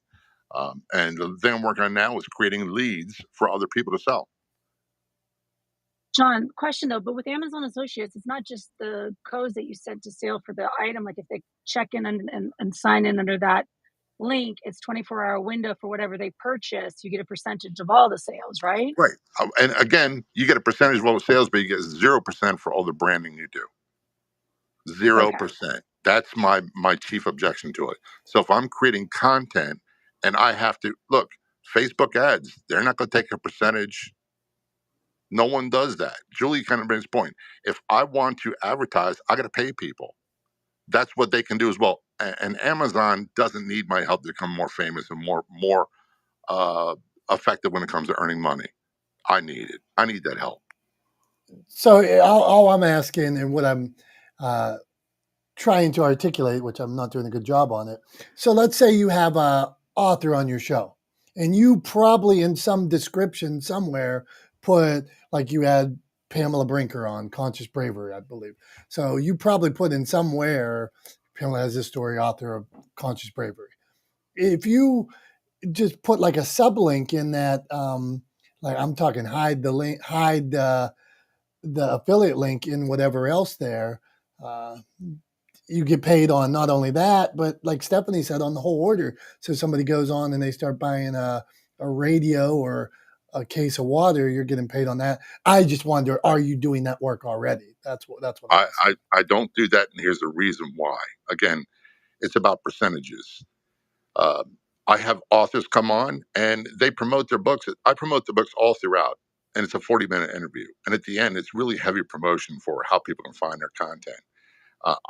and the thing I'm working on now is creating leads for other people to sell. John, question though, but with Amazon Associates, it's not just the codes that you sent to sale for the item. Like if they check in and sign in under that link, it's 24-hour window for whatever they purchase. You get a percentage of all the sales, right? Right. And again, you get a percentage of all the sales, but you get 0% for all the branding you do. 0%. Okay. That's my chief objection to it. So if I'm creating content and I have to look, Facebook ads, they're not going to take a percentage. No one does that. Julie kind of brings point. If I want to advertise, I got to pay people. That's what they can do as well. And Amazon doesn't need my help to become more famous and more effective when it comes to earning money. I need it. I need that help. So all I'm asking and what I'm trying to articulate, which I'm not doing a good job on it. So let's say you have a author on your show and you probably in some description somewhere put like you had Pamela Brinker on Conscious Bravery, I believe. So you probably put in somewhere, Pamela has this story, author of Conscious Bravery. If you just put like a sublink in that, like I'm talking hide the link, hide the affiliate link in whatever else there, you get paid on not only that, but like Stephanie said, on the whole order. So somebody goes on and they start buying a radio or a case of water, you're getting paid on that. I just wonder, are you doing that work already? That's what I'm asking. I don't do that, and here's the reason why. Again, it's about percentages. Uh, I have authors come on and they promote their books. I promote the books all throughout, and it's a 40-minute interview. And at the end, it's really heavy promotion for how people can find their content.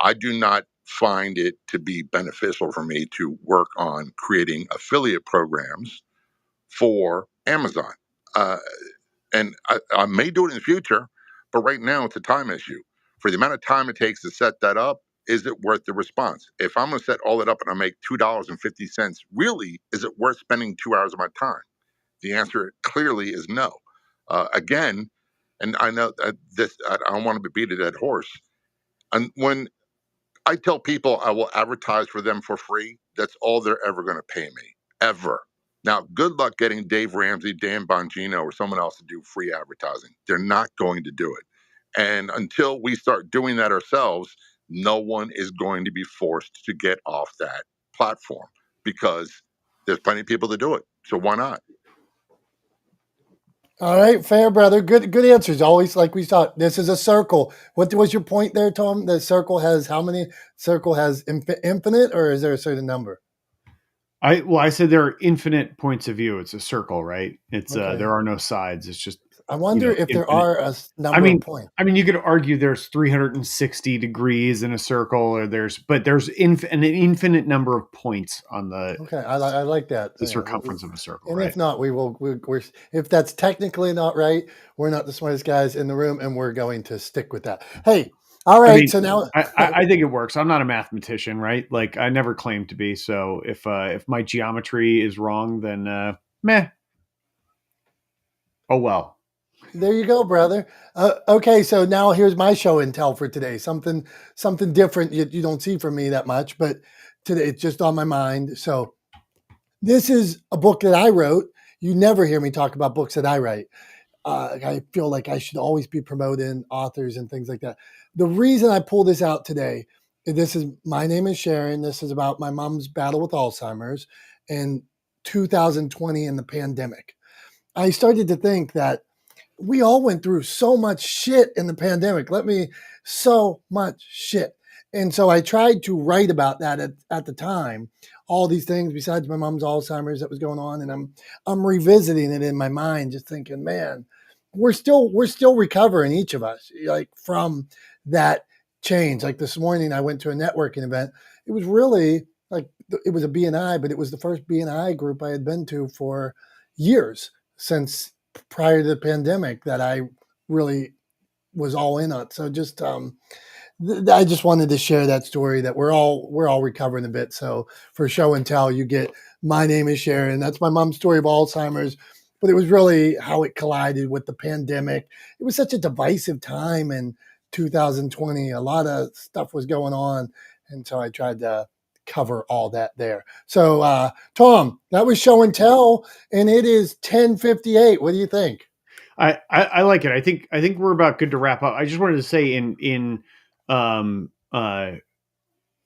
I do not find it to be beneficial for me to work on creating affiliate programs for Amazon. Uh, and I may do it in the future, but right now it's a time issue. For the amount of time it takes to set that up, is it worth the response? If I'm going to set all that up and I make $2.50, really, is it worth spending 2 hours of my time? The answer clearly is no. Again, and I know that this, I don't want to beat a dead horse. And when I tell people I will advertise for them for free, that's all they're ever going to pay me, ever. Now, good luck getting Dave Ramsey, Dan Bongino, or someone else to do free advertising. They're not going to do it. And until we start doing that ourselves, no one is going to be forced to get off that platform because there's plenty of people to do it. So why not? All right, fair, brother. Good answers. Always like we thought. This is a circle. What was your point there, Tom? The circle has how many? Circle has infinite, or is there a certain number? I said there are infinite points of view. It's a circle, right? It's Okay. There are no sides. It's just, I wonder if infinite. there are a number of points. I mean, you could argue there's 360 degrees in a circle, or there's an infinite number of points on the. Okay, I like that. The circumference of a circle, and right? if not, we're if that's technically not right, we're not the smartest guys in the room, and we're going to stick with that. Hey, all right. I mean, so now I think it works. I'm not a mathematician, right? Like I never claimed to be. So if my geometry is wrong, then meh. Oh well. There you go, brother. Okay, so now here's my show and tell for today. Something different you don't see from me that much, but today it's just on my mind. So this is a book that I wrote. You never hear me talk about books that I write. I feel like I should always be promoting authors and things like that. The reason I pull this out today, my name is Sharon. This is about my mom's battle with Alzheimer's in 2020 in the pandemic. I started to think that we all went through so much shit in the pandemic. So much shit. And so I tried to write about that at the time, all these things besides my mom's Alzheimer's that was going on. And I'm revisiting it in my mind, just thinking, man, we're still recovering, each of us, like from that change. Like this morning, I went to a networking event. It was really like, it was a BNI, but it was the first BNI group I had been to for years, since prior to the pandemic, that I really was all in on. So just, I just wanted to share that story, that we're all recovering a bit. So for show and tell, you get my name is Sharon. That's my mom's story of Alzheimer's, but it was really how it collided with the pandemic. It was such a divisive time in 2020. A lot of stuff was going on. And so I tried to cover all that there. So Tom, that was show and tell, and it is 10:58. What do you think? I like it. I think we're about good to wrap up. I just wanted to say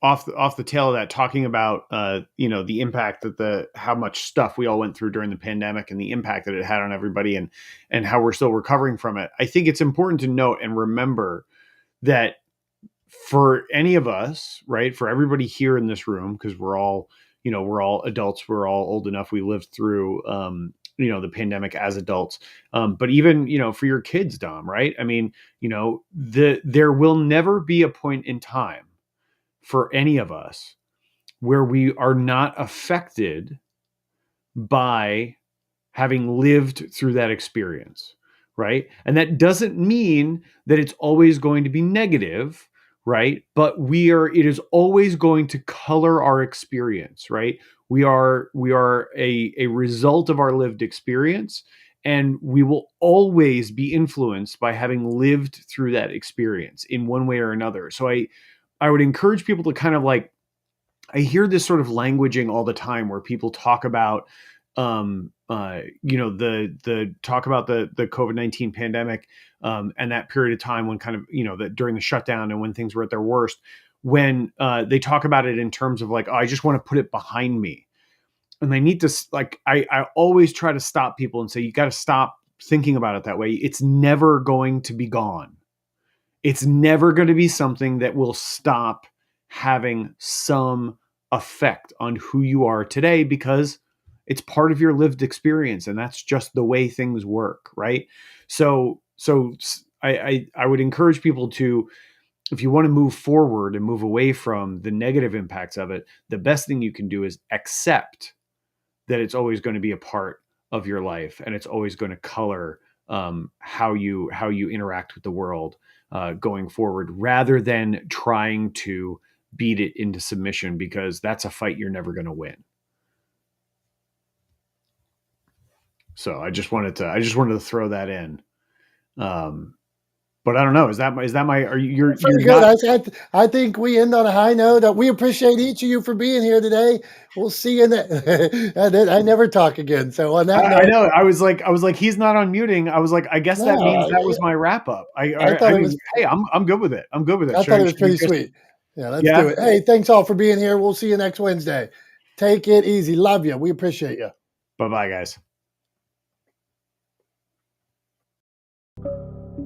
off the tail of that, talking about the impact that how much stuff we all went through during the pandemic and the impact that it had on everybody, and how we're still recovering from it. I think it's important to note and remember that for any of us, right, for everybody here in this room, because we're all adults, we're all old enough, we lived through the pandemic as adults, but even for your kids, Dom, right? I mean, there will never be a point in time for any of us where we are not affected by having lived through that experience, right? And that doesn't mean that it's always going to be negative, right? But it is always going to color our experience, right? We are a result of our lived experience. And we will always be influenced by having lived through that experience in one way or another. So I would encourage people to kind of like, I hear this sort of languaging all the time where people talk about, the talk about the COVID-19 pandemic, and that period of time when kind of, during the shutdown and when things were at their worst, when they talk about it in terms of like, oh, I just want to put it behind me. And they need to, like, I always try to stop people and say, you got to stop thinking about it that way. It's never going to be gone. It's never going to be something that will stop having some effect on who you are today, because it's part of your lived experience, and that's just the way things work, right? So I would encourage people to, if you want to move forward and move away from the negative impacts of it, the best thing you can do is accept that it's always going to be a part of your life, and it's always going to color how you interact with the world going forward, rather than trying to beat it into submission, because that's a fight you're never going to win. So I just wanted to throw that in. But I don't know. Is that my? Are you? You're good. not. I think we end on a high note. We appreciate each of you for being here today. We'll see you in the. I never talk again. So on that note, I know. I was like, he's not unmuting. I was like, I guess that means that was my wrap up. I thought it was. Hey, I'm good with it. I'm good with it. I thought it was pretty sweet. Yeah, let's do it. Hey, thanks all for being here. We'll see you next Wednesday. Take it easy. Love you. We appreciate you. Bye-bye, guys.